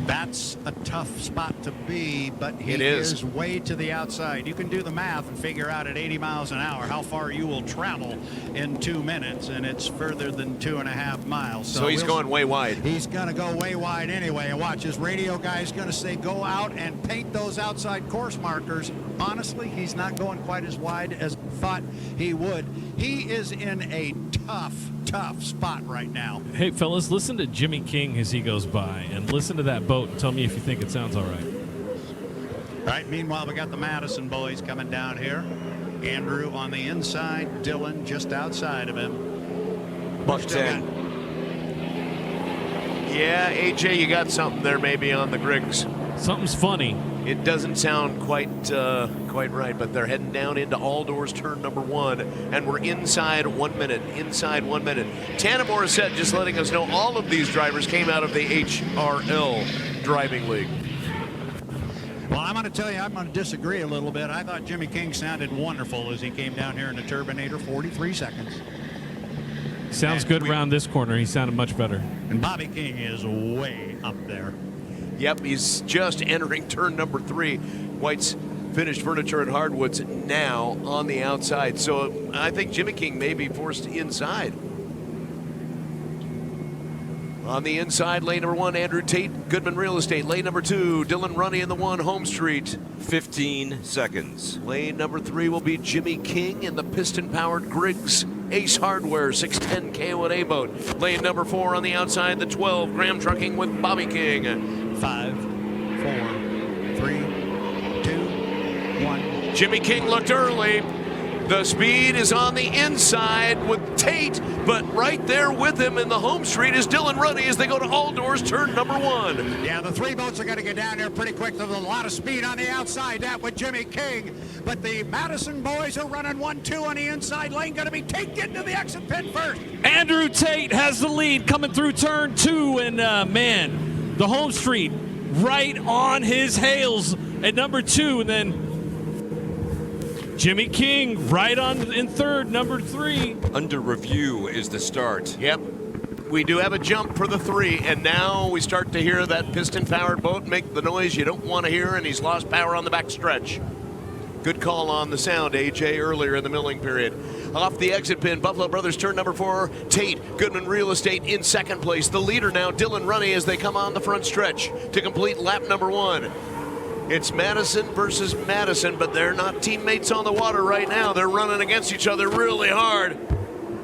S3: That's a tough spot to be, but he is way to the outside. You can do the math and figure out at 80 miles an hour how far you will travel in 2 minutes, and it's further than 2.5 miles.
S1: So he's going way wide.
S3: He's going to go way wide anyway. And watch, his radio guy is going to say go out and paint those outside course markers. Honestly, he's not going quite as wide as thought he would. He is in a tough spot right now.
S4: Hey, fellas, listen to Jimmy King as he goes by, and listen to that boat and tell me if you think it sounds all right.
S3: All right, meanwhile, we got the Madison boys coming down here. Andrew on the inside, Dylan just outside of him.
S2: Buck 10.
S1: Yeah, AJ, you got something there maybe on the Griggs.
S4: Something's funny.
S1: It doesn't sound quite right, but they're heading down into all doors turn number 1, and we're inside 1 minute. Tana Morissette just letting us know all of these drivers came out of the HRL driving league.
S3: Well, I'm going to tell you, I'm going to disagree a little bit. I thought Jimmy King sounded wonderful as he came down here in the Turbinator, 43 seconds.
S4: Sounds good around this corner. He sounded much better.
S3: And Bobby King is way up there.
S1: Yep, he's just entering turn number 3. White's finished furniture and hardwoods now on the outside. So I think Jimmy King may be forced inside. On the inside, lane number 1, Andrew Tate, Goodman Real Estate. Lane number 2, Dylan Runny in the 1, Home Street.
S2: 15 seconds.
S1: Lane number 3 will be Jimmy King in the piston-powered Griggs Ace Hardware 610 K1A boat. Lane number 4 on the outside, the 12, Graham Trucking with Bobby King.
S3: 5, 4, 3, 2, 1.
S1: Jimmy King looked early. The speed is on the inside with Tate, but right there with him in the home street is Dylan Runny as they go to all doors turn number 1.
S3: Yeah, the 3 boats are going to get down there pretty quick. There's a lot of speed on the outside, that with Jimmy King. But the Madison boys are running 1-2 on the inside lane. Going to be Tate getting to the exit pin first.
S4: Andrew Tate has the lead coming through turn 2, and man, the home street right on his heels at number 2, and then Jimmy King right on in third, number 3.
S2: Under review is the start.
S1: Yep. We do have a jump for the 3, and now we start to hear that piston-powered boat make the noise you don't want to hear, and he's lost power on the back stretch. Good call on the sound, AJ, earlier in the milling period. Off the exit pin, Buffalo Brothers turn number 4, Tate, Goodman Real Estate in second place. The leader now, Dylan Runny, as they come on the front stretch to complete lap number 1. It's Madison versus Madison, but they're not teammates on the water right now. They're running against each other really hard.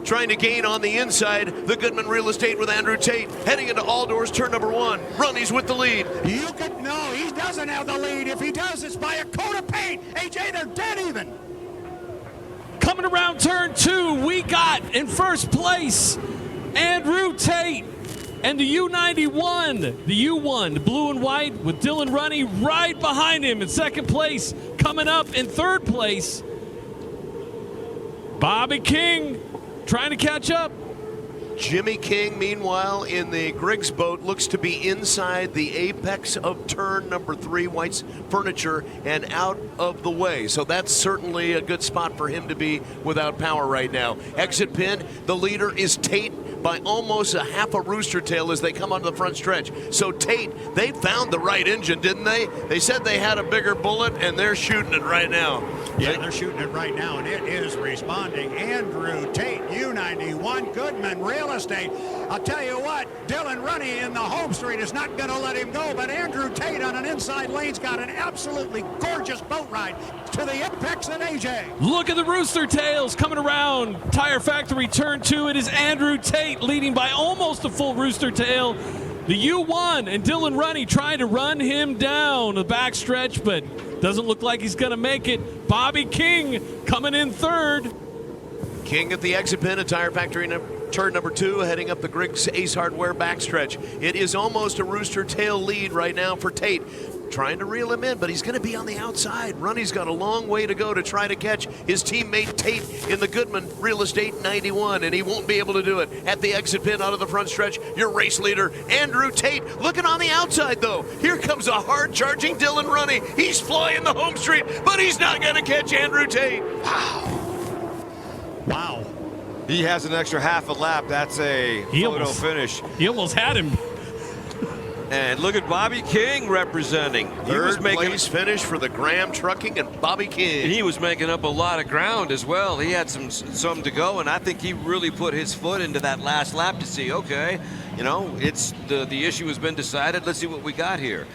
S1: Trying to gain on the inside, the Goodman Real Estate with Andrew Tate, heading into all doors turn number 1. Runny's with the lead.
S3: You could know he doesn't have the lead. If he does, it's by a coat of paint. AJ, they're dead even.
S4: Coming around turn 2, we got in first place Andrew Tate and the U91, the U1, the blue and white with Dylan Runny right behind him in second place. Coming up in third place, Bobby King trying to catch up.
S1: Jimmy King, meanwhile, in the Griggs boat, looks to be inside the apex of turn number 3, White's Furniture, and out of the way. So that's certainly a good spot for him to be without power right now. Exit pin, the leader is Tate by almost a half a rooster tail as they come onto the front stretch. So Tate, they found the right engine, didn't they? They said they had a bigger bullet, and they're shooting it right now.
S3: Yeah, they're shooting it right now, and it is responding. Andrew Tate, U91, Goodman Real Estate. I'll tell you what, Dylan Runny in the home street is not going to let him go, but Andrew Tate on an inside lane's got an absolutely gorgeous boat ride to the apex and AJ.
S4: Look at the rooster tails coming around Tire Factory turn 2. It is Andrew Tate leading by almost a full rooster tail. The U1 and Dylan Runny trying to run him down the backstretch, but doesn't look like he's going to make it. Bobby King coming in third.
S1: King at the exit pin at Tire Factory turn number 2, heading up the Griggs Ace Hardware backstretch. It is almost a rooster tail lead right now for Tate. Trying to reel him in, but he's going to be on the outside. Runny's got a long way to go to try to catch his teammate Tate in the Goodman Real Estate 91, and he won't be able to do it. At the exit pin out of the front stretch, your race leader, Andrew Tate, looking on the outside, though. Here comes a hard-charging Dylan Runny. He's flying the home street, but he's not going to catch Andrew Tate.
S3: Wow.
S2: He has an extra half a lap. That's a photo finish.
S4: He almost had him.
S2: And look at Bobby King representing.
S1: Third place finish for the Graham Trucking and Bobby King.
S2: And he was making up a lot of ground as well. He had some to go, and I think he really put his foot into that last lap to see, okay, you know, it's the issue has been decided. Let's see what we got here.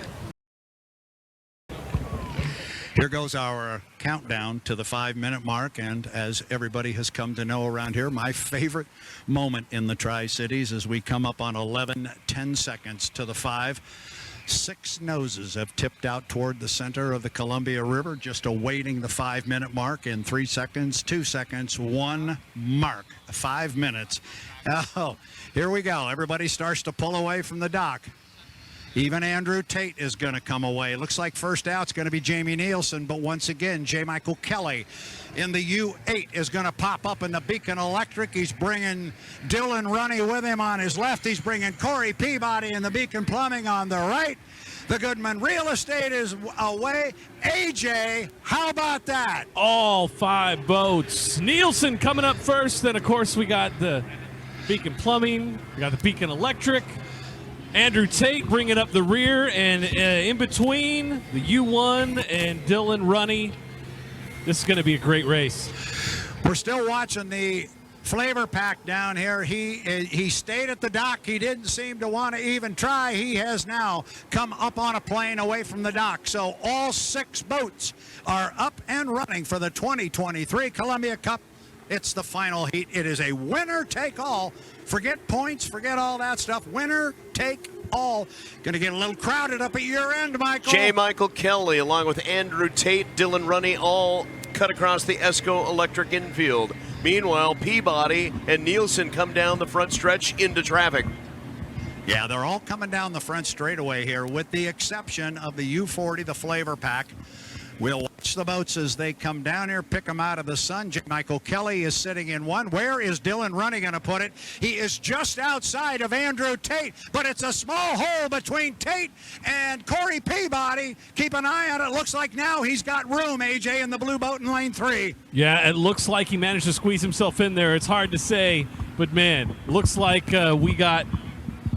S3: Here goes our countdown to the 5-minute mark, and as everybody has come to know around here, my favorite moment in the Tri-Cities as we come up on 11:10 seconds to the 5. 6 noses have tipped out toward the center of the Columbia River, just awaiting the 5-minute mark in 3 seconds, 2 seconds, 1 mark, 5 minutes. Oh, here we go. Everybody starts to pull away from the dock. Even Andrew Tate is going to come away. Looks like first out's going to be Jamie Nielsen, but once again, J. Michael Kelly in the U8 is going to pop up in the Beacon Electric. He's bringing Dylan Runny with him on his left. He's bringing Corey Peabody in the Beacon Plumbing on the right. The Goodman Real Estate is away. AJ, how about that?
S4: All 5 boats. Nielsen coming up first. Then, of course, we got the Beacon Plumbing. We got the Beacon Electric. Andrew Tate bringing up the rear, and in between, the U1 and Dylan Runny. This is going to be a great race.
S3: We're still watching the flavor pack down here. He stayed at the dock. He didn't seem to want to even try. He has now come up on a plane away from the dock. So all 6 boats are up and running for the 2023 Columbia Cup. It's the final heat. It is a winner take all. Forget points, forget all that stuff. Winner take all. Going to get a little crowded up at your end, Michael.
S1: J. Michael Kelly, along with Andrew Tate, Dylan Runny, all cut across the ESCO Electric infield. Meanwhile, Peabody and Nielsen come down the front stretch into traffic.
S3: Yeah, they're all coming down the front straightaway here, with the exception of the U40, the flavor pack. We'll watch the boats as they come down here, pick them out of the sun. J. Michael Kelly is sitting in one. Where is Dylan Runny going to put it? He is just outside of Andrew Tate, but it's a small hole between Tate and Corey Peabody. Keep an eye on it. Looks like now he's got room, AJ, in the blue boat in lane 3.
S4: Yeah, it looks like he managed to squeeze himself in there. It's hard to say, but man, looks like we got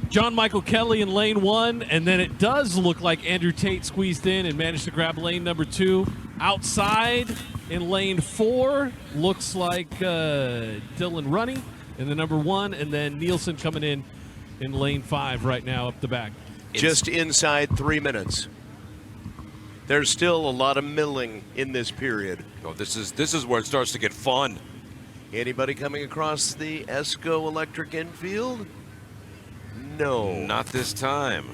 S4: John Michael Kelly in lane 1, and then it does look like Andrew Tate squeezed in and managed to grab lane number 2. Outside in lane 4, looks like Dylan Runny in the number 1, and then Nielsen coming in lane 5 right now up the back.
S1: Just inside 3 minutes. There's still a lot of milling in this period.
S2: Oh, this is where it starts to get fun.
S1: Anybody coming across the ESCO Electric infield? No.
S2: Not this time.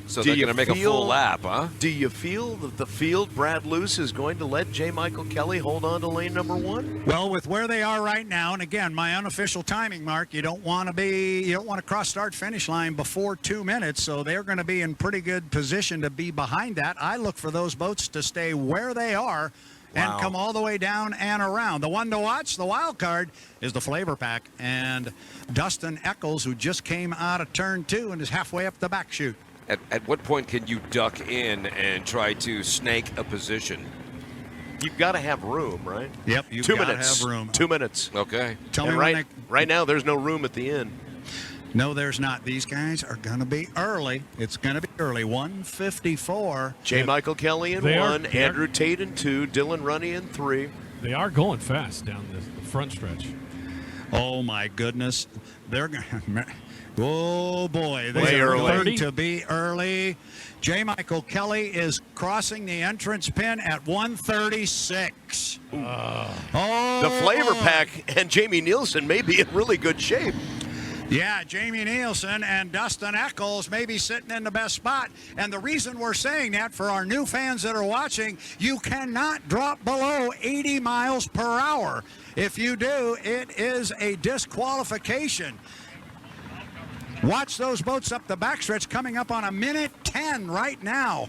S2: So
S1: Do
S2: they're
S1: you
S2: going to make a
S1: feel-
S2: full lap, huh?
S1: Do you feel that the field, Brad Luce, is going to let J. Michael Kelly hold on to lane number 1?
S3: Well, with where they are right now, and again, my unofficial timing mark, you don't want to cross start finish line before 2 minutes, so they're going to be in pretty good position to be behind that. I look for those boats to stay where they are and
S2: Wow.
S3: come all the way down and around. The one to watch, the wild card, is the flavor pack, and Dustin Eccles, who just came out of turn 2 and is halfway up the back chute.
S2: At what point can you duck in and try to snake a position?
S1: You've got to have room, right?
S3: Yep, you've
S1: 2
S3: got to
S1: minutes.
S3: have room.
S1: 2 minutes.
S2: Okay.
S3: Tell
S1: And
S3: me when
S1: right now, there's no room at the end.
S3: No, there's not. These guys are going to be early. It's going to be early. 1:54.
S1: J. Michael Kelly in
S4: They are-
S1: 1, Andrew Tate in 2, Dylan Runny in 3.
S4: They are going fast down the front stretch.
S3: Oh my goodness, they're going. Oh boy,
S1: Way
S3: they are
S1: early.
S3: going to be early. J. Michael Kelly is crossing the entrance pin at 1:36. Oh,
S1: The flavor pack and Jamie Nielsen may be in really good shape.
S3: Yeah, Jamie Nielsen and Dustin Eccles may be sitting in the best spot. And the reason we're saying that, for our new fans that are watching, you cannot drop below 80 miles per hour. If you do, it is a disqualification. Watch those boats up the backstretch coming up on 1:10 right now.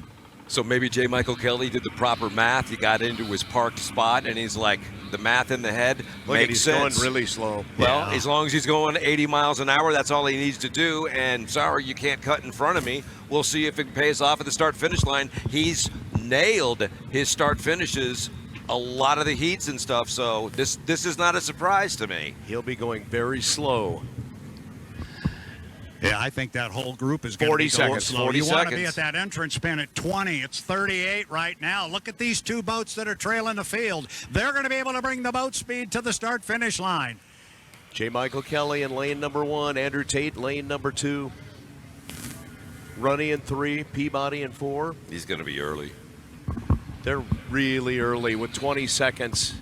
S2: So maybe J. Michael Kelly did the proper math. He got into his parked spot, and he's like, the math in the head
S1: Look,
S2: makes
S1: he's
S2: sense.
S1: going really slow.
S2: Well,
S3: Yeah.
S2: as long as he's going 80 miles an hour, that's all he needs to do. And sorry, you can't cut in front of me. We'll see if it pays off at the start-finish line. He's nailed his start finishes, a lot of the heats and stuff. So this is not a surprise to me.
S1: He'll be going very slow.
S3: Yeah, I think that whole group is going to
S1: 40
S3: be going
S1: seconds,
S3: slow.
S2: 40
S3: You want to be
S2: seconds.
S3: at that entrance pin at 20. It's 38 right now. Look at these two boats that are trailing the field. They're going to be able to bring the boat speed to the start-finish line.
S1: J. Michael Kelly in lane number 1, Andrew Tate lane number 2, Runny in 3, Peabody in 4.
S2: He's going to be early.
S1: They're really early with 20 seconds.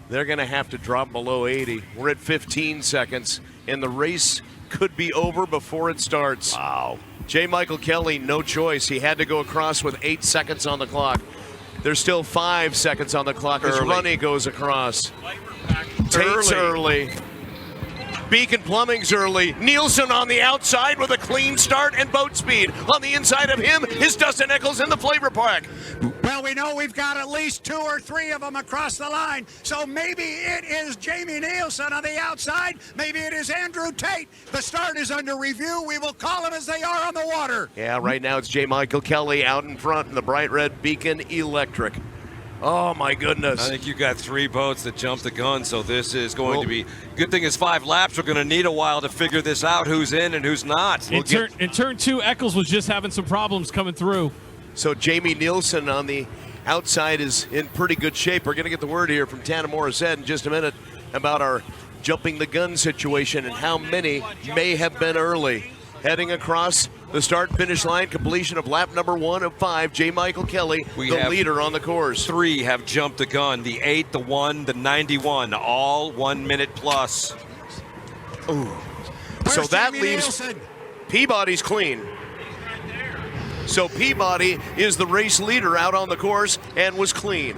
S1: They're going to have to drop below 80. We're at 15 seconds, and the race could be over before it starts.
S2: Wow.
S1: J. Michael Kelly, no choice. He had to go across with 8 seconds on the clock. There's still 5 seconds on the clock as Runny goes across. Tate's early. Beacon Plumbing's early. Nielsen on the outside with a clean start and boat speed. On the inside of him is Dustin Eccles in the flavor pack.
S3: Well, we know we've got at least 2 or 3 of them across the line, so maybe it is Jamie Nielsen on the outside. Maybe it is Andrew Tate. The start is under review. We will call them as they are on the water.
S1: Yeah, right now it's J. Michael Kelly out in front in the bright red Beacon Electric. Oh, my goodness.
S2: I think you got 3 boats that jumped the gun, so this is going to be... Good thing is 5 laps. We're going to need a while to figure this out, who's in and who's not.
S4: In turn 2, Eccles was just having some problems coming through.
S1: So Jamie Nielsen on the outside is in pretty good shape. We're going to get the word here from Tana Morissette in just a minute about our jumping the gun situation and how many may have been early. Heading across the start-finish line, completion of lap number 1 of 5, J. Michael Kelly, the leader on the course.
S2: 3 have jumped the gun, the 8, the 1, the 91, all 1 minute plus.
S1: Ooh. So that leaves Peabody's clean. So Peabody is the race leader out on the course and was clean.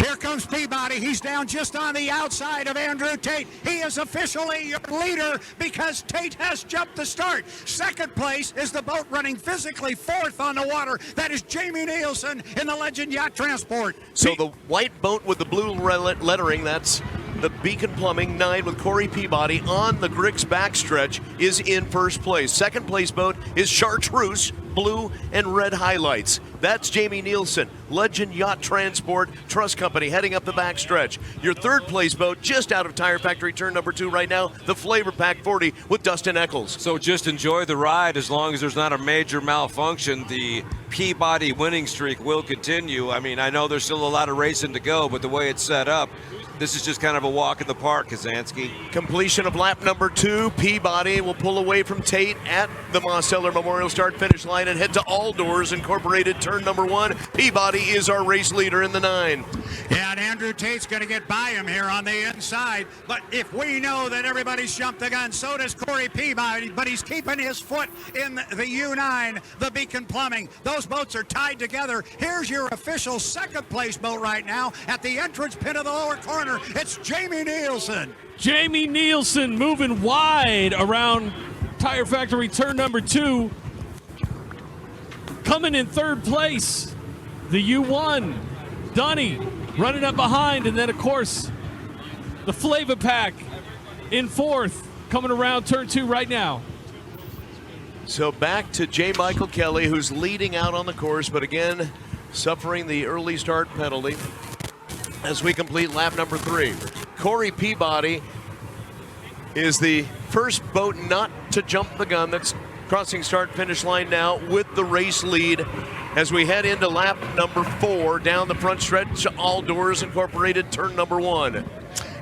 S3: Here comes Peabody. He's down just on the outside of Andrew Tate. He is officially your leader because Tate has jumped the start. Second place is the boat running physically 4th on the water. That is Jamie Nielsen in the Legend Yacht Transport.
S1: So the white boat with the blue lettering, that's the Beacon Plumbing 9 with Corey Peabody on the Griggs backstretch, is in first place. Second place boat is Chartreuse, blue and red highlights. That's Jamie Nielsen, Legend Yacht Transport Trust Company, heading up the backstretch. Your third place boat just out of Tire Factory turn number 2 right now, the Flavor Pack 40 with Dustin Eccles.
S2: So just enjoy the ride as long as there's not a major malfunction. The Peabody winning streak will continue. I mean, I know there's still a lot of racing to go, but the way it's set up, this is just kind of a walk in the park, Kazansky.
S1: Completion of lap number 2. Peabody will pull away from Tate at the Mosteller Memorial start-finish line and head to All Doors Incorporated turn number 1. Peabody is our race leader in the 9.
S3: Yeah, and Andrew Tate's going to get by him here on the inside. But if we know that everybody's jumped the gun, so does Corey Peabody. But he's keeping his foot in the U9, the Beacon Plumbing. Those boats are tied together. Here's your official second place boat right now at the entrance pin of the lower corner. It's Jamie Nielsen.
S4: Jamie Nielsen moving wide around Tire Factory turn number 2. Coming in third place, the U1. Dunny running up behind, and then of course the Flavor Pack in 4th, coming around turn 2 right now.
S1: So back to J. Michael Kelly, who's leading out on the course, but again suffering the early start penalty as we complete lap number 3. Corey Peabody is the first boat not to jump the gun that's crossing start-finish line now with the race lead as we head into lap number 4 down the front stretch, All Doors Incorporated turn number 1.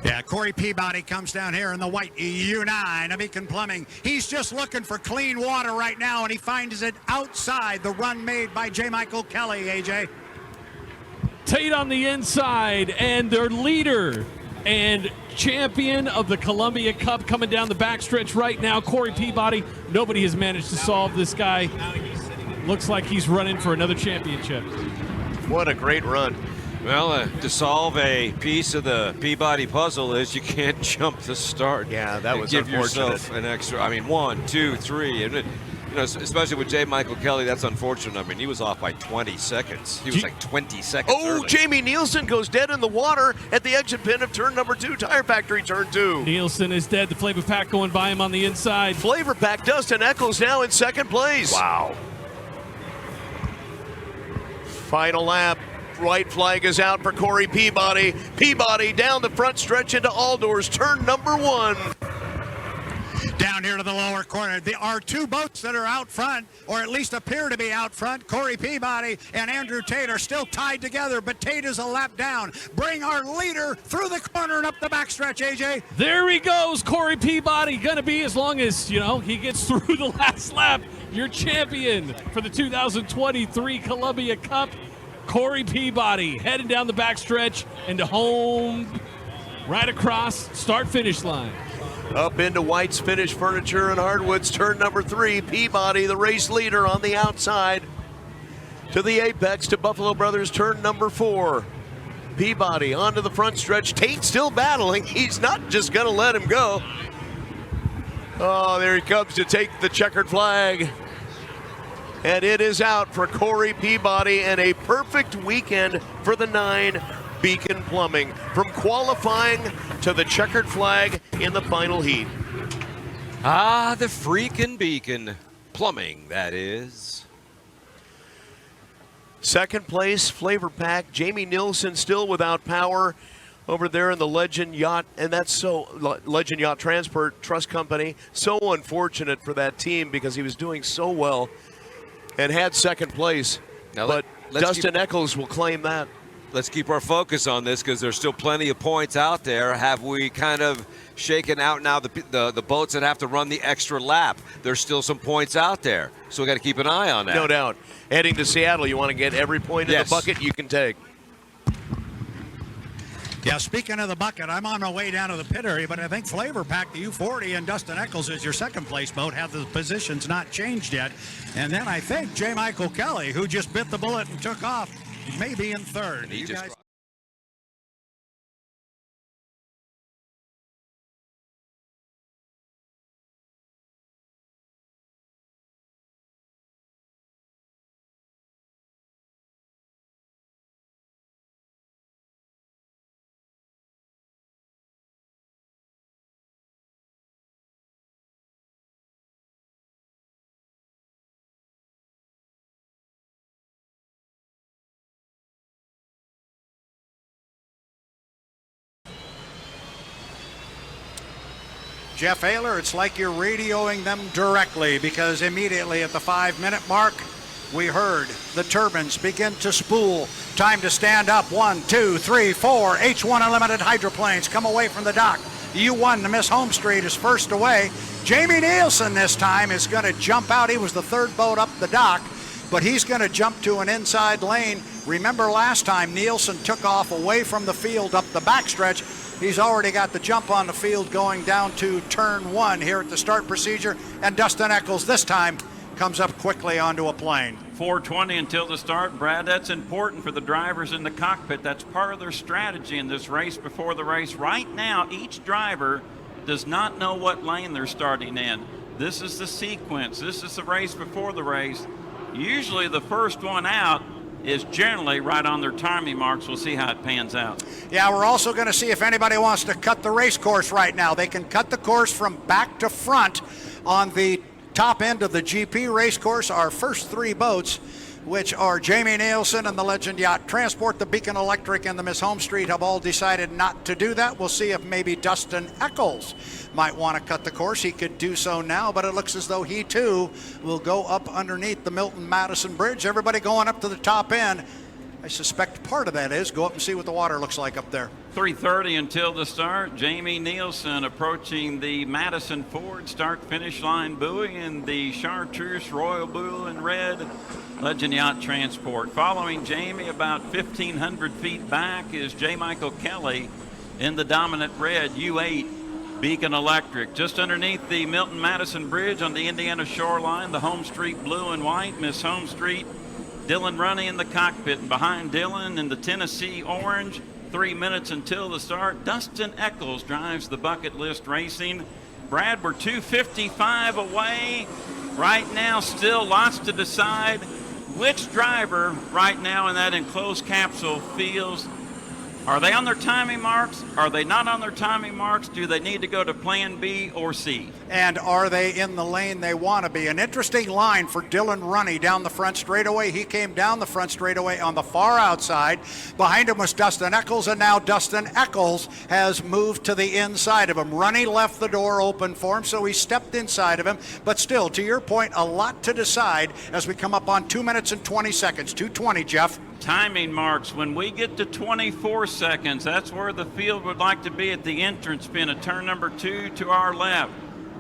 S3: Yeah, Corey Peabody comes down here in the white U9 of Beacon Plumbing. He's just looking for clean water right now, and he finds it outside the run made by J. Michael Kelly, AJ.
S4: Tate on the inside, and their leader and champion of the Columbia Cup coming down the backstretch right now, Corey Peabody. Nobody has managed to solve this guy. Looks like he's running for another championship.
S1: What a great run.
S2: Well, to solve a piece of the Peabody puzzle is you can't jump the start.
S1: Yeah, that was
S2: give
S1: unfortunate.
S2: Yourself an extra, 1, 2, 3, and especially with J. Michael Kelly, that's unfortunate. I mean, he was off by 20 seconds. He was like 20 seconds early.
S1: Jamie Nielsen goes dead in the water at the exit pin of turn number 2, Tire Factory turn 2.
S4: Nielsen is dead. The Flavor Pack going by him on the inside.
S1: Flavor Pack, Dustin Eccles now in second place.
S2: Wow.
S1: Final lap. White flag is out for Corey Peabody. Peabody down the front stretch into All Doors turn number 1.
S3: Down here to the lower corner, there are 2 boats that are out front, or at least appear to be out front. Corey Peabody and Andrew Tate are still tied together, but Tate is a lap down. Bring our leader through the corner and up the backstretch, AJ.
S4: There he goes, Corey Peabody. Gonna be, as long as, he gets through the last lap, your champion for the 2023 Columbia Cup. Corey Peabody heading down the backstretch into home, right across start-finish line.
S1: Up into White's Finish Furniture and Hardwoods, turn number 3. Peabody, the race leader, on the outside. To the apex, to Buffalo Brothers, turn number 4. Peabody onto the front stretch. Tate still battling. He's not just going to let him go. Oh, there he comes to take the checkered flag. And it is out for Corey Peabody, and a perfect weekend for the 9 Beacon Plumbing. From qualifying to the checkered flag in the final heat.
S2: Ah, the freaking Beacon Plumbing, that is.
S1: Second place, Flavor Pack. Jamie Nilsson still without power over there in the Legend Yacht, and that's so Legend Yacht Transport Trust Company. So unfortunate for that team because he was doing so well and had second place.
S2: Now
S1: but Dustin Eccles will claim that.
S2: Let's keep our focus on this because there's still plenty of points out there. Have we kind of shaken out now the boats that have to run the extra lap? There's still some points out there, so we got to keep an eye on that.
S1: No doubt. Heading to Seattle, you want to get every point in the bucket you can take.
S3: Yeah, speaking of the bucket, I'm on my way down to the pit area, but I think Flavor Pack, the U40, and Dustin Eccles is your second place boat, have the positions not changed yet. And then I think J. Michael Kelly, who just bit the bullet and took off, may be in third.
S2: He just
S3: Jeff Ayler, it's like you're radioing them directly because immediately at the 5-minute mark, we heard the turbines begin to spool. Time to stand up. 1, 2, 3, 4. H1 Unlimited hydroplanes come away from the dock. U1 to Miss Home Street is first away. Jamie Nielsen this time is going to jump out. He was the third boat up the dock, but he's going to jump to an inside lane. Remember last time Nielsen took off away from the field up the backstretch. He's already got the jump on the field going down to turn 1 here at the start procedure. And Dustin Eccles this time comes up quickly onto a plane.
S8: 4:20 until the start, Brad. That's important for the drivers in the cockpit. That's part of their strategy in this race before the race. Right now, each driver does not know what lane they're starting in. This is the sequence. This is the race before the race. Usually the first one out is generally right on their timing marks. We'll see how it pans out.
S3: Yeah, we're also going to see if anybody wants to cut the race course right now. They can cut the course from back to front on the top end of the GP race course. Our first 3 boats, which are Jamie Nielsen and the Legend Yacht Transport, the Beacon Electric, and the Miss Home Street, have all decided not to do that. We'll see if maybe Dustin Eccles might want to cut the course. He could do so now, but it looks as though he too will go up underneath the Milton Madison Bridge. Everybody going up to the top end. I suspect part of that is go up and see what the water looks like up there.
S8: 3:30 until the start. Jamie Nielsen approaching the Madison Ford start-finish line buoy in the Chartreuse Royal Blue and Red Legend Yacht Transport. Following Jamie about 1,500 feet back is J. Michael Kelly in the dominant red U8 Beacon Electric. Just underneath the Milton Madison Bridge on the Indiana shoreline, the Home Street Blue and White, Miss Home Street, Dylan Runny in the cockpit, and behind Dylan in the Tennessee Orange. 3 minutes until the start. Dustin Eccles drives the Bucket List Racing. Brad, we're 2:55 away. Right now, still lots to decide. Which driver right now in that enclosed capsule feels, are they on their timing marks? Are they not on their timing marks? Do they need to go to plan B or C?
S3: And are they in the lane they want to be? An interesting line for Dylan Runny down the front straightaway. He came down the front straightaway on the far outside. Behind him was Dustin Eccles, and now Dustin Eccles has moved to the inside of him. Runny left the door open for him, so he stepped inside of him. But still, to your point, a lot to decide as we come up on 2 minutes and 20 seconds. 2:20, Jeff.
S8: Timing marks. When we get to 24 seconds, that's where the field would like to be at the entrance pin at turn number 2 to our left.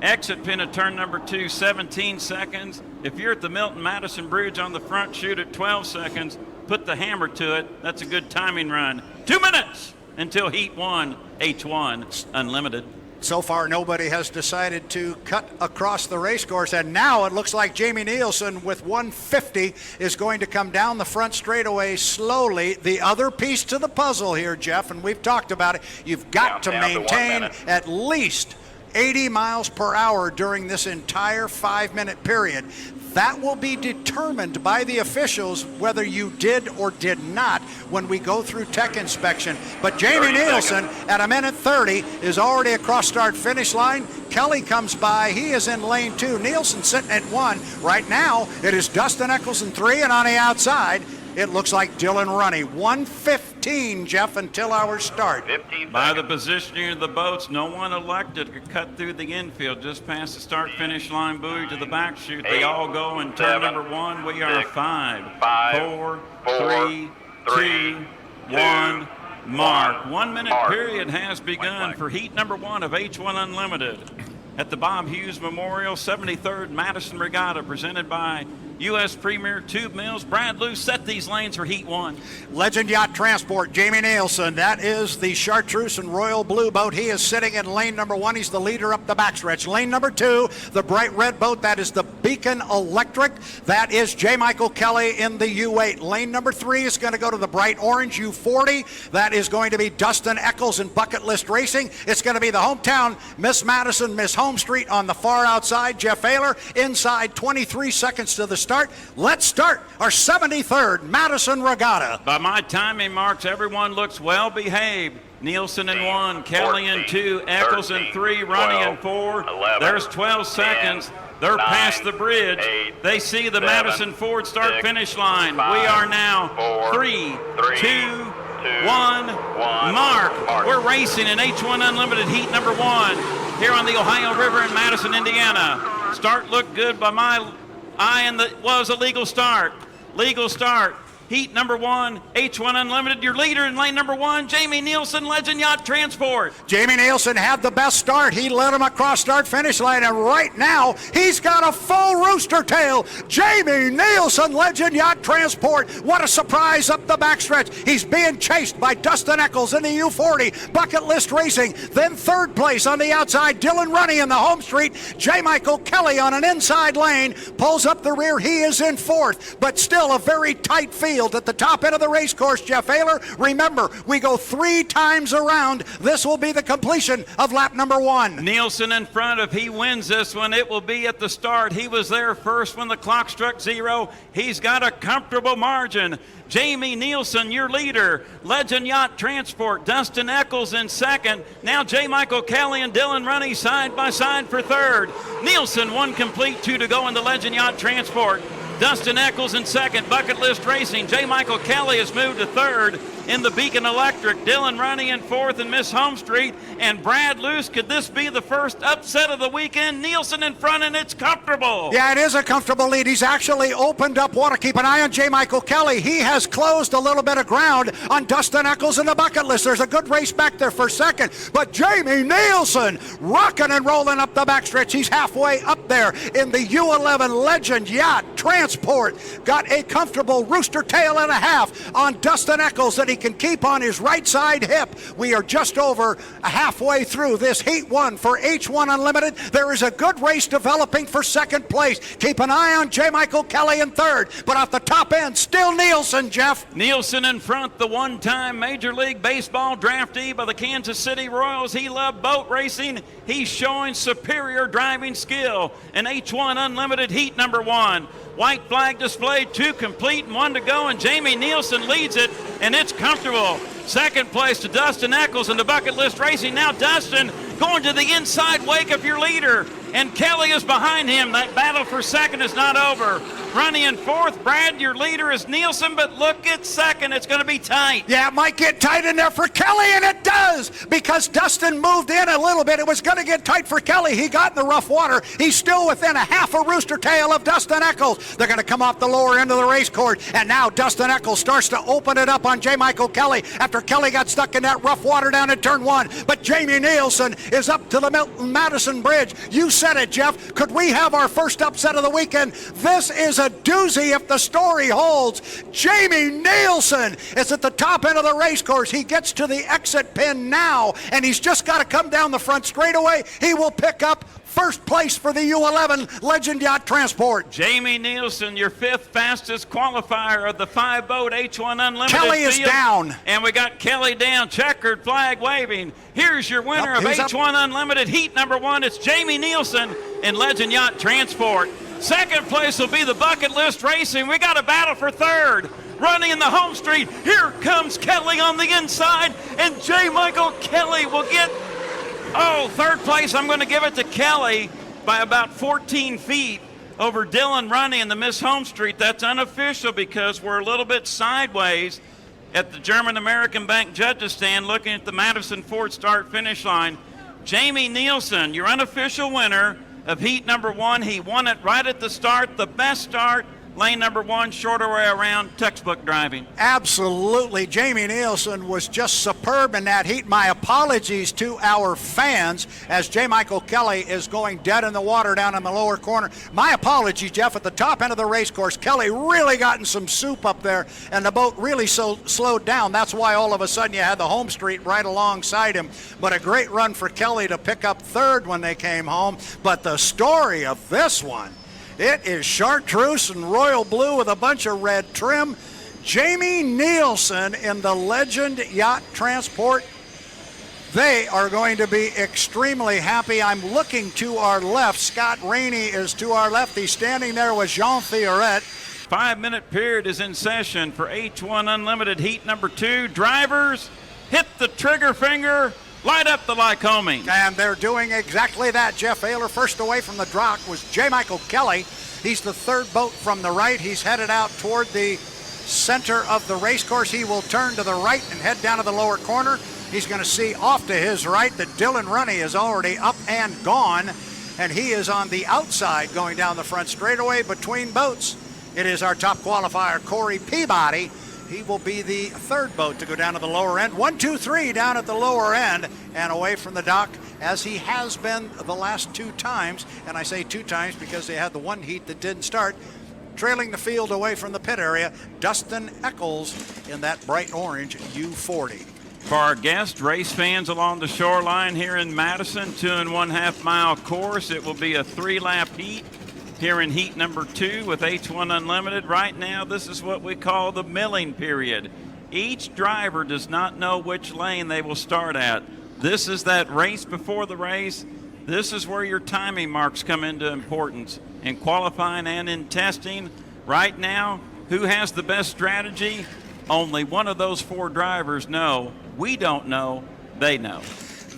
S8: Exit pin at turn number 2, 17 seconds. If you're at the Milton Madison Bridge on the front chute at 12 seconds, put the hammer to it. That's a good timing run. 2 minutes until Heat 1, H1 Unlimited.
S3: So far, nobody has decided to cut across the race course, and now it looks like Jamie Nielsen with 150 is going to come down the front straightaway slowly. The other piece to the puzzle here, Jeff, and we've talked about it, you've got to maintain at least 80 miles per hour during this entire 5-minute period. That will be determined by the officials whether you did or did not when we go through tech inspection. But Jamie Nielsen at 1:30 is already across start finish line. Kelly comes by. He is in lane 2. Nielsen sitting at 1. Right now, it is Dustin Eccles in 3, and on the outside, it looks like Dylan Runny. 1:15, Jeff, until our start.
S8: By the positioning of the boats, no one elected to cut through the infield just past the start-finish line buoy to the back chute. They all go in turn number 1. We are 5, 4, 3, 2, 1. Mark. 1 minute period has begun for heat number 1 of H1 Unlimited at the Bob Hughes Memorial 73rd Madison Regatta, presented by U.S. Premier Tube Mills. Brad Luce set these lanes for Heat 1.
S3: Legend Yacht Transport, Jamie Nielsen. That is the Chartreuse and Royal Blue boat. He is sitting in lane number 1. He's the leader up the backstretch. Lane number 2, the bright red boat. That is the Beacon Electric. That is J. Michael Kelly in the U8. Lane number 3 is going to go to the bright orange U40. That is going to be Dustin Eccles in Bucket List Racing. It's going to be the hometown Miss Madison, Miss Home Street on the far outside. Jeff Ayler inside, 23 seconds to the start. Let's start our 73rd Madison Regatta.
S8: By my timing marks, everyone looks well behaved. Nielsen in 1, Kelly in 2, Eccles in 3, Runny in 4. There's 12 seconds. They're past the bridge. They see the Madison Ford start finish line. We are now 3, 2, 1. Mark. We're racing in H1 Unlimited Heat number 1 here on the Ohio River in Madison, Indiana. Start looked good by my eye, and it was a legal start. Legal start. Heat number 1, H1 Unlimited. Your leader in lane number 1, Jamie Nielsen, Legend Yacht Transport.
S3: Jamie Nielsen had the best start. He led him across start finish line, and right now he's got a full rooster tail. Jamie Nielsen, Legend Yacht Transport. What a surprise up the backstretch. He's being chased by Dustin Eccles in the U40. Bucket List Racing. Then third place on the outside, Dylan Runny in the home street. J. Michael Kelly on an inside lane pulls up the rear. He is in 4th, but still a very tight field at the top end of the race course. Jeff Ayler, remember, we go 3 times around. This will be the completion of lap number 1.
S8: Nielsen in front. If he wins this one, it will be at the start. He was there first when the clock struck 0. He's got a comfortable margin. Jamie Nielsen, your leader. Legend Yacht Transport, Dustin Eccles in 2nd. Now J. Michael Kelly and Dylan Runny side by side for 3rd. Nielsen 1 complete, 2 to go in the Legend Yacht Transport. Dustin Eccles in 2nd, Bucket List Racing. J. Michael Kelly has moved to 3rd in the Beacon Electric. Dylan Runny in 4th in Miss Home Street. And Brad Luce, could this be the first upset of the weekend? Nielsen in front, and it's comfortable.
S3: Yeah, it is a comfortable lead. He's actually opened up water. Keep an eye on J. Michael Kelly. He has closed a little bit of ground on Dustin Eccles in the Bucket List. There's a good race back there for 2nd. But Jamie Nielsen rocking and rolling up the backstretch. He's halfway up there in the U11 Legend Yacht Transport. Got a comfortable rooster tail and a half on Dustin Eccles that he can keep on his right side hip. We are just over halfway through this Heat 1 for H1 Unlimited. There is a good race developing for 2nd place. Keep an eye on J. Michael Kelly in 3rd, but off the top end, still Nielsen, Jeff.
S8: Nielsen in front, the one-time Major League Baseball draftee by the Kansas City Royals. He loved boat racing. He's showing superior driving skill in H1 Unlimited Heat number 1. White flag displayed, 2 complete and 1 to go, and Jamie Nielsen leads it, and it's comfortable. 2nd place to Dustin Eccles in the Bucket List Racing. Now Dustin going to the inside wake of your leader, and Kelly is behind him. That battle for 2nd is not over. Running in 4th, Brad, your leader is Nielsen, but look at 2nd. It's going to be tight.
S3: Yeah, it might get tight in there for Kelly, and it does, because Dustin moved in a little bit. It was going to get tight for Kelly. He got in the rough water. He's still within a half a rooster tail of Dustin Eccles. They're going to come off the lower end of the race course, and now Dustin Eccles starts to open it up on J. Michael Kelly after Kelly got stuck in that rough water down in turn 1. But Jamie Nielsen is up to the Milton Madison Bridge. You said it, Jeff. Could we have our first upset of the weekend? This is a doozy if the story holds. Jamie Nielsen is at the top end of the race course. He gets to the exit pin now, and he's just got to come down the front straightaway. He will pick up first place for the U11 Legend Yacht Transport.
S8: Jamie Nielsen, your 5th fastest qualifier of the 5-boat H1 Unlimited.
S3: Kelly is
S8: field.
S3: down.
S8: And we got Kelly down, checkered flag waving. Here's your winner of H1 Unlimited Heat number 1. It's Jamie Nielsen in Legend Yacht Transport. Second place will be the Bucket List Racing. We got a battle for third. Running in the home street. Here comes Kelly on the inside, and J. Michael Kelly will get third place. I'm going to give it to Kelly by about 14 feet over Dylan Runny in the Miss Home Street. That's unofficial because we're a little bit sideways at the German American Bank judges stand looking at the Madison Ford start finish line. Jamie Nielsen, your unofficial winner of heat number 1. He won it right at the start, the best start. Lane number 1, shorter way around, textbook driving.
S3: Absolutely. Jamie Nielsen was just superb in that heat. My apologies to our fans as J. Michael Kelly is going dead in the water down in the lower corner. My apologies, Jeff. At the top end of the race course, Kelly really got in some soup up there, and the boat really slowed down. That's why all of a sudden you had the home street right alongside him. But a great run for Kelly to pick up third when they came home. But the story of this one, it is chartreuse and royal blue with a bunch of red trim. Jamie Nielsen in the Legend Yacht Transport. They are going to be extremely happy. I'm looking to our left. Scott Rainey is to our left. He's standing there with Jean Thioret.
S8: 5-minute period is in session for H1 Unlimited Heat number 2. Drivers, hit the trigger finger. Light up the Lycoming.
S3: And they're doing exactly that. Jeff Ayler first away from the dock was J. Michael Kelly. He's the third boat from the right. He's headed out toward the center of the race course. He will turn to the right and head down to the lower corner. He's going to see off to his right that Dylan Runny is already up and gone, and he is on the outside going down the front straightaway between boats. It is our top qualifier, Corey Peabody. He will be the third boat to go down to the lower end. 1, 2, 3 down at the lower end and away from the dock, as he has been the last 2 times. And I say 2 times because they had the one heat that didn't start. Trailing the field away from the pit area, Dustin Eccles in that bright orange U40.
S8: For our guest race fans along the shoreline here in Madison, 2.5 mile course, it will be a 3-lap heat here in heat number 2 with H1 Unlimited. Right now, this is what we call the milling period. Each driver does not know which lane they will start at. This is that race before the race. This is where your timing marks come into importance in qualifying and in testing. Right now, who has the best strategy? Only one of those 4 drivers know. We don't know. They know.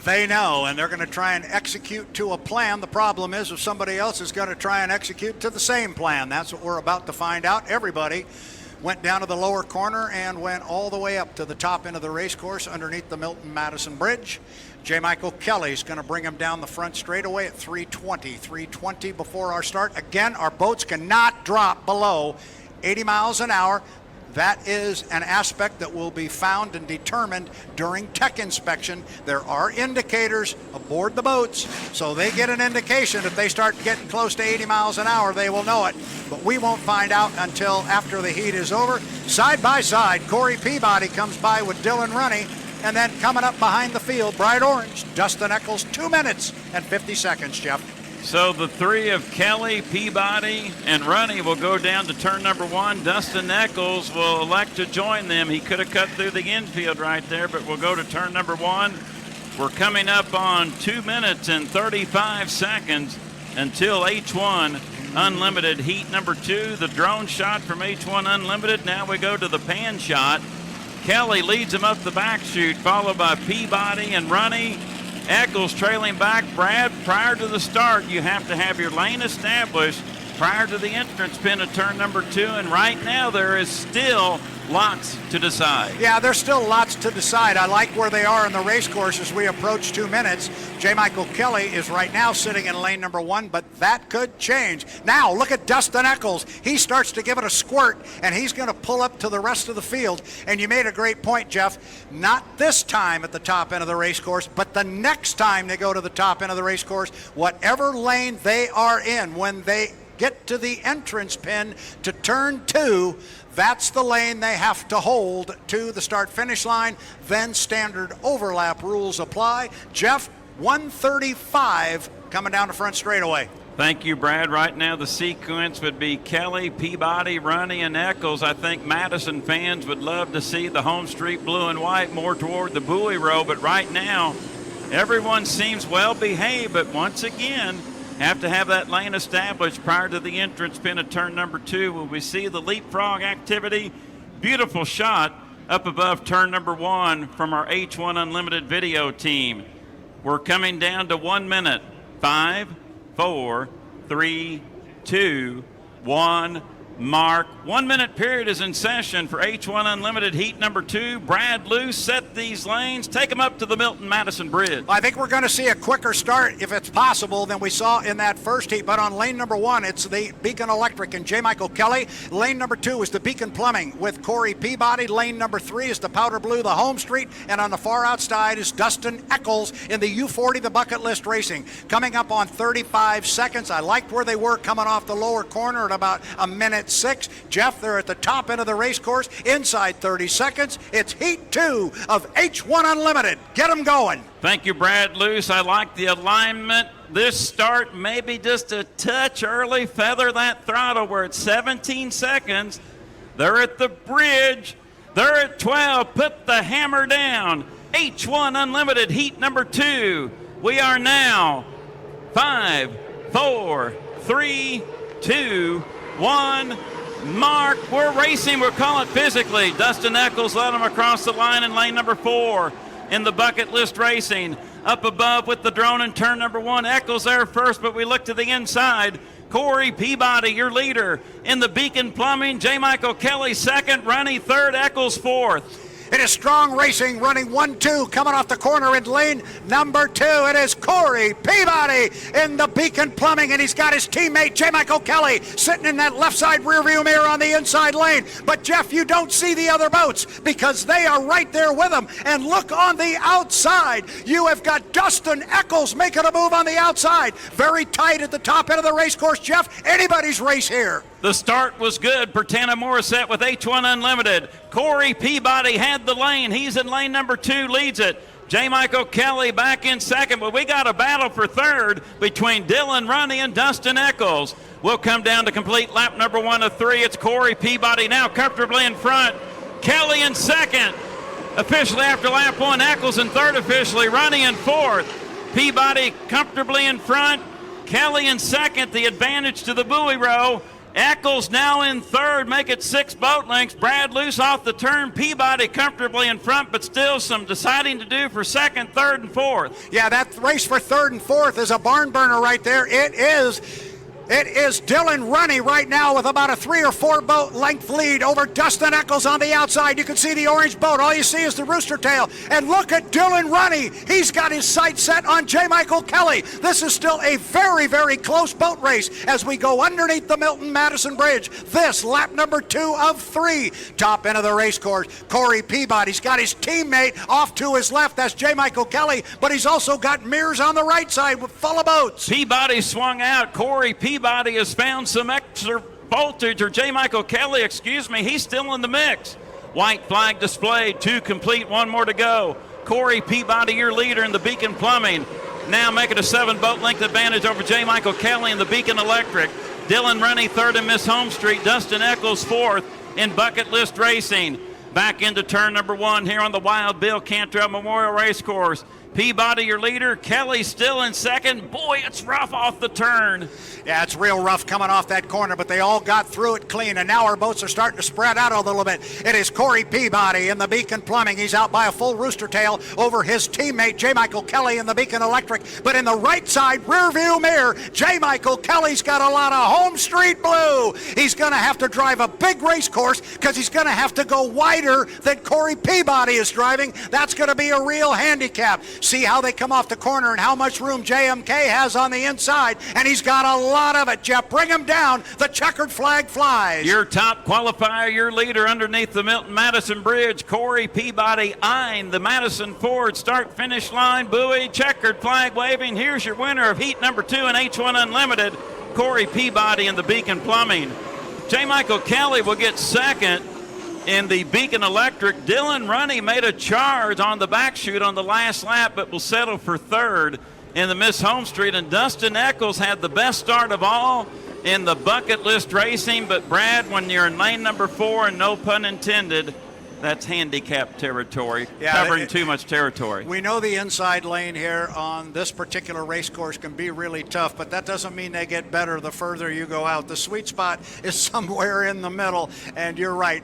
S3: They know, and they're going to try and execute to a plan. The problem is if somebody else is going to try and execute to the same plan. That's what we're about to find out. Everybody went down to the lower corner and went all the way up to the top end of the race course underneath the Milton Madison Bridge. J. Michael Kelly's going to bring him down the front straightaway at 320. 320 before our start. Again, our boats cannot drop below 80 miles an hour. That is an aspect that will be found and determined during tech inspection. There are indicators aboard the boats, so they get an indication. If they start getting close to 80 miles an hour, they will know it. But we won't find out until after the heat is over. Side by side, Corey Peabody comes by with Dylan Runny, and then coming up behind the field, bright orange, Dustin Eccles, 2 minutes and 50 seconds, Jeff.
S8: So the 3 of Kelly, Peabody, and Runny will go down to turn number 1. Dustin Eccles will elect to join them. He could have cut through the infield right there, but we'll go to turn number 1. We're coming up on 2 minutes and 35 seconds until H1 Unlimited Heat number 2. The drone shot from H1 Unlimited. Now we go to the pan shot. Kelly leads him up the back chute, followed by Peabody and Runny. Eccles trailing back. Brad, prior to the start, you have to have your lane established prior to the entrance pin of turn number 2, and right now there is still lots to decide.
S3: Yeah, there's still lots to decide. I like where they are in the race course as we approach 2 minutes. J. Michael Kelly is right now sitting in lane number 1, but that could change. Now, look at Dustin Eccles. He starts to give it a squirt, and he's going to pull up to the rest of the field. And you made a great point, Jeff. Not this time at the top end of the race course, but the next time they go to the top end of the race course, whatever lane they are in, when they get to the entrance pin to turn 2. That's the lane they have to hold to the start-finish line. Then standard overlap rules apply. Jeff, 135 coming down the front straightaway.
S8: Thank you, Brad. Right now the sequence would be Kelly, Peabody, Ronnie, and Eccles. I think Madison fans would love to see the home street blue and white more toward the buoy row, but right now everyone seems well behaved, but once again have to have that lane established prior to the entrance pin of turn number 2. Will we see the leapfrog activity? Beautiful shot up above turn number 1 from our H1 Unlimited video team. We're coming down to 1 minute. 5, 4, 3, 2, 1. Mark. 1 minute period is in session for H1 Unlimited Heat number 2. Brad Luce set these lanes. Take them up to the Milton-Madison Bridge.
S3: I think we're going to see a quicker start, if it's possible, than we saw in that first heat. But on lane number 1, it's the Beacon Electric and J. Michael Kelly. Lane number 2 is the Beacon Plumbing with Corey Peabody. Lane number 3 is the Powder Blue, the Home Street. And on the far outside is Dustin Eccles in the U40, the Bucket List Racing. Coming up on 35 seconds. I liked where they were coming off the lower corner at about a minute 6. Jeff, they're at the top end of the race course. Inside 30 seconds. It's Heat 2 of H1 Unlimited. Get them going.
S8: Thank you, Brad Luce. I like the alignment. This start maybe just a touch early. Feather that throttle. We're at 17 seconds. They're at the bridge. They're at 12. Put the hammer down. H1 Unlimited Heat number 2. We are now 5, 4, 3, 2, 1. Mark, we're racing. We'll call it physically. Dustin Eccles led him across the line in lane number 4 in the Bucket List Racing. Up above with the drone in turn number 1. Eccles there first, but we look to the inside. Corey Peabody, your leader in the Beacon Plumbing. J. Michael Kelly second. Ronnie third. Eccles fourth.
S3: It is strong racing, running 1-2, coming off the corner in lane number 2. It is Corey Peabody in the Beacon Plumbing, and he's got his teammate J. Michael Kelly sitting in that left side rearview mirror on the inside lane. But Jeff, you don't see the other boats because they are right there with them. And look on the outside. You have got Dustin Eccles making a move on the outside. Very tight at the top end of the race course, Jeff. Anybody's race here.
S8: The start was good. Bertana Morissette with H1 Unlimited. Corey Peabody had the lane. He's in lane number 2, leads it. J. Michael Kelly back in second, but we got a battle for third between Dylan Ronnie and Dustin Eccles. We'll come down to complete lap number 1 of 3. It's Corey Peabody now comfortably in front. Kelly in second. Officially after lap 1, Eccles in third officially. Ronnie in fourth. Peabody comfortably in front. Kelly in second, the advantage to the buoy row. Eccles now in third, make it 6 boat lengths. Brad Luce off the turn. Peabody comfortably in front, but still some deciding to do for second, third, and fourth.
S3: Yeah, that race for third and fourth is a barn burner right there. It is Dylan Ronnie right now with about a 3 or 4 boat length lead over Dustin Eccles on the outside. You can see the orange boat. All you see is the rooster tail. And look at Dylan Ronnie. He's got his sights set on J. Michael Kelly. This is still a very, very close boat race as we go underneath the Milton-Madison Bridge. This lap number 2 of 3. Top end of the race course. Corey Peabody's got his teammate off to his left. That's J. Michael Kelly. But he's also got mirrors on the right side with full of boats.
S8: Peabody swung out. Corey Peabody has found some extra voltage, or J. Michael Kelly, he's still in the mix. White flag displayed, 2 complete, 1 more to go. Corey Peabody, your leader in the Beacon Plumbing, now making a 7 boat length advantage over J. Michael Kelly in the Beacon Electric. Dylan Rennie third in Miss Home Street. Dustin Eccles fourth in Bucket List Racing. Back into turn number 1 here on the Wild Bill Cantrell Memorial Racecourse. Peabody, your leader. Kelly still in second. Boy, it's rough off the turn.
S3: Yeah, it's real rough coming off that corner, but they all got through it clean, and now our boats are starting to spread out a little bit. It is Corey Peabody in the Beacon Plumbing. He's out by a full rooster tail over his teammate, J. Michael Kelly in the Beacon Electric. But in the right side rear view mirror, J. Michael Kelly's got a lot of home street blue. He's going to have to drive a big race course because he's going to have to go wider than Corey Peabody is driving. That's going to be a real handicap. See how they come off the corner and how much room JMK has on the inside, and he's got a lot of it. Jeff, bring him down. The checkered flag flies.
S8: Your top qualifier, your leader underneath the Milton-Madison Bridge, Corey Peabody eyeing the Madison Ford start-finish line buoy, checkered flag waving. Here's your winner of heat number 2 in H1 Unlimited, Corey Peabody in the Beacon Plumbing. J. Michael Kelly will get second in the Beacon Electric. Dylan Runny made a charge on the back chute on the last lap, but will settle for third in the Miss Home Street. And Dustin Eccles had the best start of all in the bucket list racing. But Brad, when you're in lane number 4, and no pun intended, that's handicap territory, covering too much territory.
S3: We know the inside lane here on this particular race course can be really tough, but that doesn't mean they get better the further you go out. The sweet spot is somewhere in the middle, and you're right.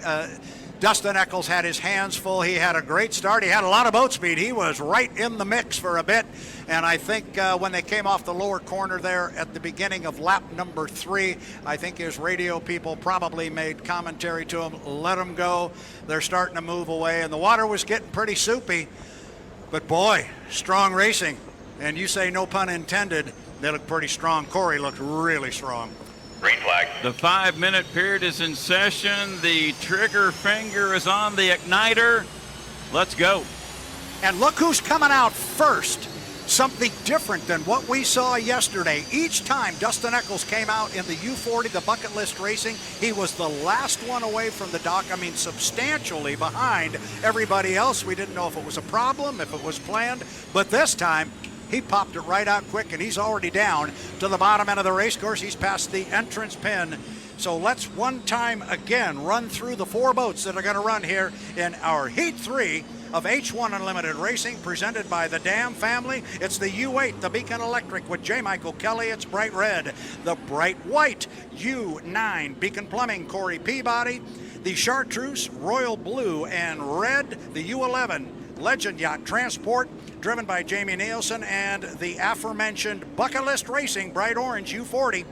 S3: Dustin Eccles had his hands full. He had a great start. He had a lot of boat speed. He was right in the mix for a bit. And I think when they came off the lower corner there at the beginning of lap number 3, I think his radio people probably made commentary to him, let him go. They're starting to move away. And the water was getting pretty soupy. But boy, strong racing. And you say no pun intended, they look pretty strong. Corey looked really strong.
S9: Green flag.
S8: The 5-minute period is in session. The trigger finger is on the igniter. Let's go.
S3: And look who's coming out first. Something different than what we saw yesterday. Each time Dustin Eccles came out in the U40, the bucket list racing, he was the last one away from the dock. I mean, substantially behind everybody else. We didn't know if it was a problem, if it was planned. But this time, he popped it right out quick, and he's already down to the bottom end of the race course. He's past the entrance pin. So let's one time again run through the 4 boats that are going to run here in our Heat 3 of H1 Unlimited Racing, presented by the Dam family. It's the U8, the Beacon Electric with J. Michael Kelly. It's bright red. The bright white U9, Beacon Plumbing, Corey Peabody. The Chartreuse, Royal Blue and Red, the U11, Legend Yacht Transport, driven by Jamie Nielsen, and the aforementioned Bucket List Racing, bright orange U40,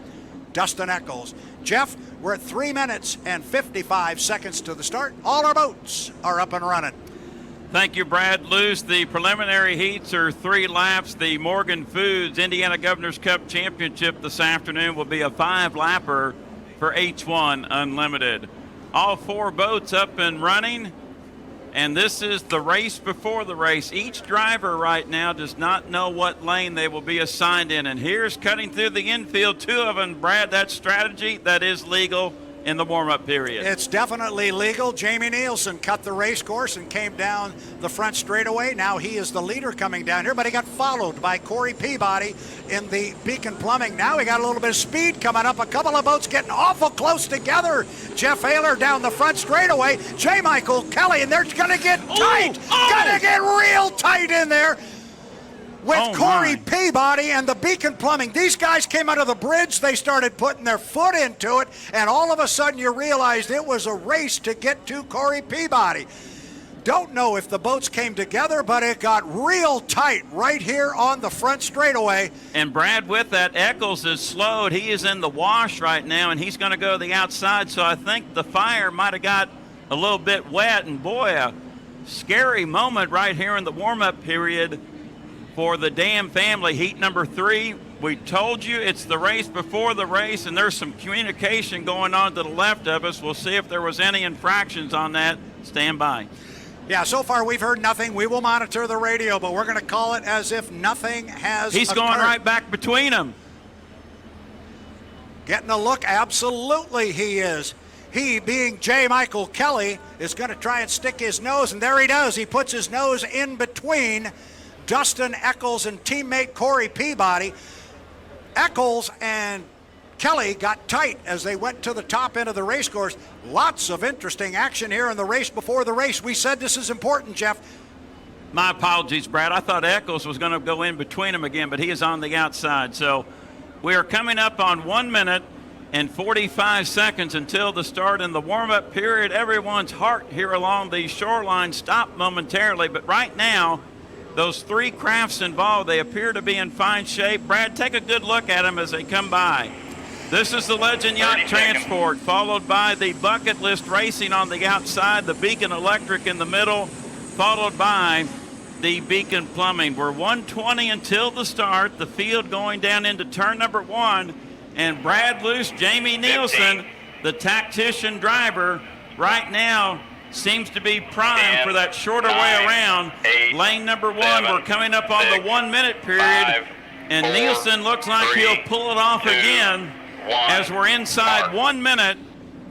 S3: Dustin Eccles. Jeff, we're at 3 minutes and 55 seconds to the start. All our boats are up and running.
S8: Thank you, Brad Luce. The preliminary heats are 3 laps. The Morgan Foods Indiana Governor's Cup Championship this afternoon will be a 5-lapper for H1 Unlimited. All 4 boats up and running. And this is the race before the race. Each driver right now does not know what lane they will be assigned in. And here's cutting through the infield, 2 of them. Brad, that strategy, that is legal in the warm-up period.
S3: It's definitely legal. Jamie Nielsen cut the race course and came down the front straightaway. Now he is the leader coming down here, but he got followed by Corey Peabody in the Beacon Plumbing. Now he got a little bit of speed coming up. A couple of boats getting awful close together. Jeff Ayler down the front straightaway. J. Michael Kelly, and they're going to get tight. Going to get real tight in there with Corey Peabody and the Beacon Plumbing. These guys came out of the bridge. They started putting their foot into it, and all of a sudden you realized it was a race to get to Corey Peabody. Don't know if the boats came together, but it got real tight right here on the front straightaway.
S8: And Brad, with that, Eccles is slowed. He is in the wash right now, and he's going to go to the outside, so I think the fire might have got a little bit wet. And boy, a scary moment right here in the warm-up period for the Dam family. Heat number 3. We told you it's the race before the race, and there's some communication going on to the left of us. We'll see if there was any infractions on that. Stand by.
S3: Yeah, so far we've heard nothing. We will monitor the radio, but we're going to call it as if nothing has
S8: He's
S3: occurred.
S8: going right back between them.
S3: Getting a look, absolutely he is. He, being J. Michael Kelly, is going to try and stick his nose, and there he does. He puts his nose in between Dustin Eccles and teammate Corey Peabody. Eccles and Kelly got tight as they went to the top end of the race course. Lots of interesting action here in the race before the race. We said this is important, Jeff.
S8: My apologies, Brad. I thought Eccles was going to go in between them again, but he is on the outside. So we are coming up on 1 minute and 45 seconds until the start in the warm-up period. Everyone's heart here along the shoreline stopped momentarily, but right now, those 3 crafts involved, they appear to be in fine shape. Brad, take a good look at them as they come by. This is the Legend Yacht Transport, followed by the Bucket List Racing on the outside, the Beacon Electric in the middle, followed by the Beacon Plumbing. We're 1:20 until the start, the field going down into turn number 1, and Brad Luce, Jamie Nielsen, the tactician driver, right now seems to be primed for that shorter way around. Lane number 1, we're coming up on the 1 minute period, and Nielsen looks like he'll pull it off again. as we're inside 1 minute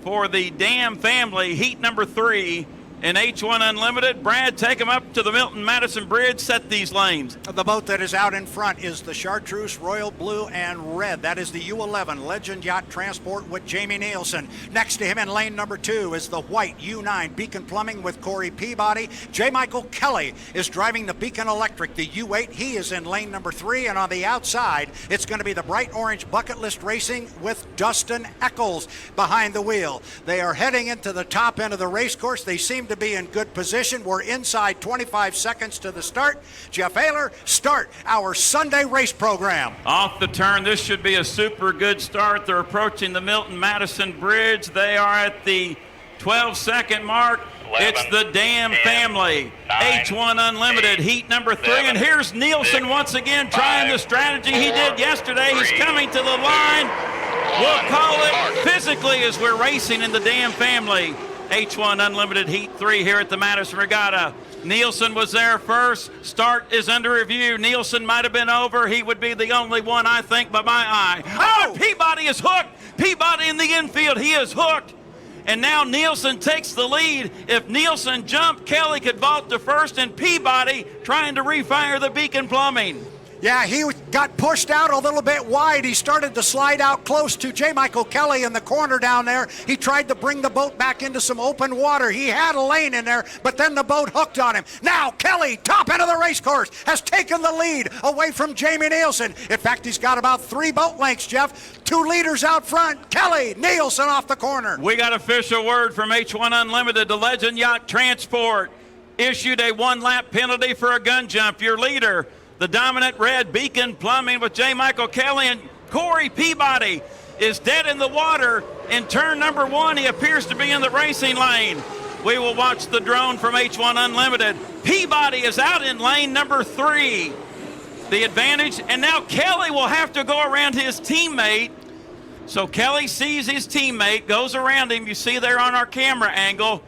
S8: for the Dam family, heat number 3 in H1 Unlimited. Brad, take them up to the Milton-Madison Bridge, set these lanes.
S3: The boat that is out in front is the Chartreuse Royal Blue and Red. That is the U11 Legend Yacht Transport with Jamie Nielsen. Next to him in lane number 2 is the white U9 Beacon Plumbing with Corey Peabody. J. Michael Kelly is driving the Beacon Electric, the U8. He is in lane number 3, and on the outside, it's going to be the bright orange Bucket List Racing with Dustin Eccles behind the wheel. They are heading into the top end of the race course. They seem to be in good position. We're inside 25 seconds to the start. Jeff Ayler, start our Sunday race program.
S8: Off the turn, this should be a super good start. They're approaching the Milton-Madison Bridge. They are at the 12-second mark.
S9: 11,
S8: it's the Dam
S9: 10,
S8: family.
S9: 9,
S8: H1 Unlimited,
S9: 8,
S8: heat number 3.
S9: 7,
S8: and here's Nielsen
S9: 6,
S8: once again trying
S9: 5,
S8: the strategy he
S9: 4,
S8: did yesterday.
S9: 3,
S8: He's coming to the line.
S9: 2,
S8: We'll
S9: 1,
S8: call it
S9: mark.
S8: physically as we're racing in the Dam family. H1 Unlimited Heat 3 here at the Madison Regatta. Nielsen was there first. Start is under review. Nielsen might have been over. He would be the only one, I think, by my eye. Oh, and Peabody is hooked. Peabody in the infield. He is hooked. And now Nielsen takes the lead. If Nielsen jumped, Kelly could vault to first, and Peabody trying to refire the Beacon Plumbing.
S3: Yeah, he got pushed out a little bit wide. He started to slide out close to J. Michael Kelly in the corner down there. He tried to bring the boat back into some open water. He had a lane in there, but then the boat hooked on him. Now Kelly, top end of the race course, has taken the lead away from Jamie Nielsen. In fact, he's got about 3 boat lengths, Jeff. 2 leaders out front. Kelly, Nielsen off the corner.
S8: We got official word from H1 Unlimited. The Legend Yacht Transport issued a 1-lap penalty for a gun jump. Your leader, the dominant red Beacon Plumbing with J. Michael Kelly, and Corey Peabody is dead in the water. In turn number 1, he appears to be in the racing lane. We will watch the drone from H1 Unlimited. Peabody is out in lane number 3. The advantage, and now Kelly will have to go around his teammate. So Kelly sees his teammate, goes around him. You see there on our camera angle.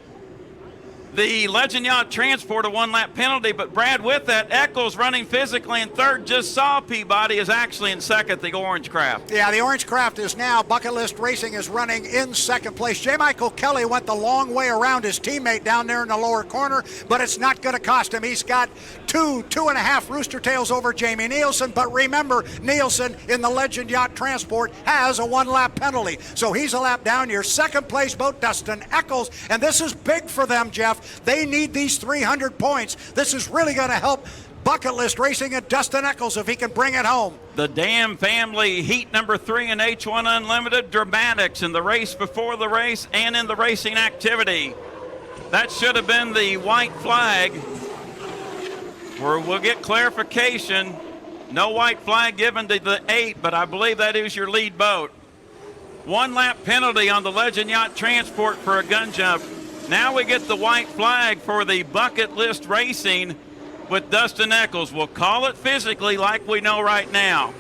S8: The Legend Yacht Transport a 1-lap penalty, but Brad, with that, Eccles running physically in third, just saw Peabody is actually in second, the Orange Craft.
S3: Yeah, the Orange Craft is now, Bucket List Racing is running in second place. J. Michael Kelly went the long way around his teammate down there in the lower corner, but it's not going to cost him. He's got 2.5 rooster tails over Jamie Nielsen, but remember, Nielsen in the Legend Yacht Transport has a 1-lap penalty, so he's a lap down. Your second place boat, Dustin Eccles, and this is big for them, Jeff. They need these 300 points. This is really going to help Bucket List Racing and Dustin Eccles if he can bring it home.
S8: The Dam family, heat number 3 in H1 Unlimited. Dramatics in the race before the race and in the racing activity. That should have been the white flag, where we'll get clarification. No white flag given to the 8, but I believe that is your lead boat. 1-lap penalty on the Legend Yacht Transport for a gun jump. Now we get the white flag for the Bucket List Racing with Dustin Eccles. We'll call it physically like we know right now.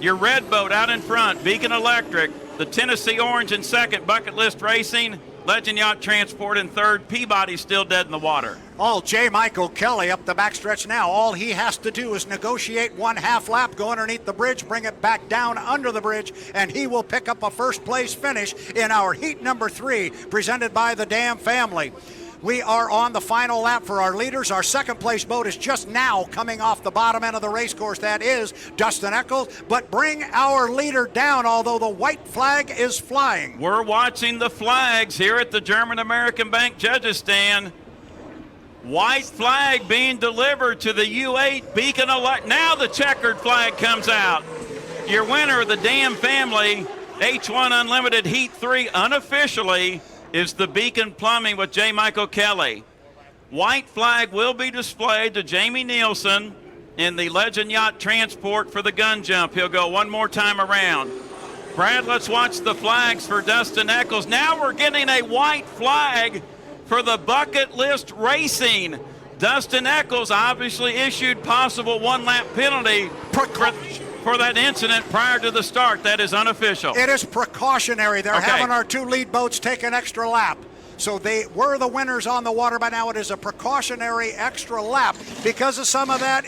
S8: Your red boat out in front, Beacon Electric. The Tennessee Orange in second, Bucket List Racing. Legend Yacht Transport in third. Peabody still dead in the water.
S3: Oh, J. Michael Kelly up the backstretch now. All he has to do is negotiate 1/2 lap, go underneath the bridge, bring it back down under the bridge, and he will pick up a first place finish in our heat number 3, presented by the Dam family. We are on the final lap for our leaders. Our second place boat is just now coming off the bottom end of the race course. That is Dustin Eccles. But bring our leader down, although the white flag is flying.
S8: We're watching the flags here at the German American Bank judges stand. White flag being delivered to the U8 Beacon Elect. Now the checkered flag comes out. Your winner, the Dam family, H1 Unlimited Heat 3 unofficially, is the Beacon Plumbing with J. Michael Kelly. White flag will be displayed to Jamie Nielsen in the Legend Yacht Transport for the gun jump. He'll go one more time around. Brad, let's watch the flags for Dustin Eccles. Now we're getting a white flag for the Bucket List Racing. Dustin Eccles obviously issued possible 1-lap penalty for that incident prior to the start. That is unofficial.
S3: It is precautionary. They're having our 2 lead boats take an extra lap. So they were the winners on the water by now. It is a precautionary extra lap because of some of that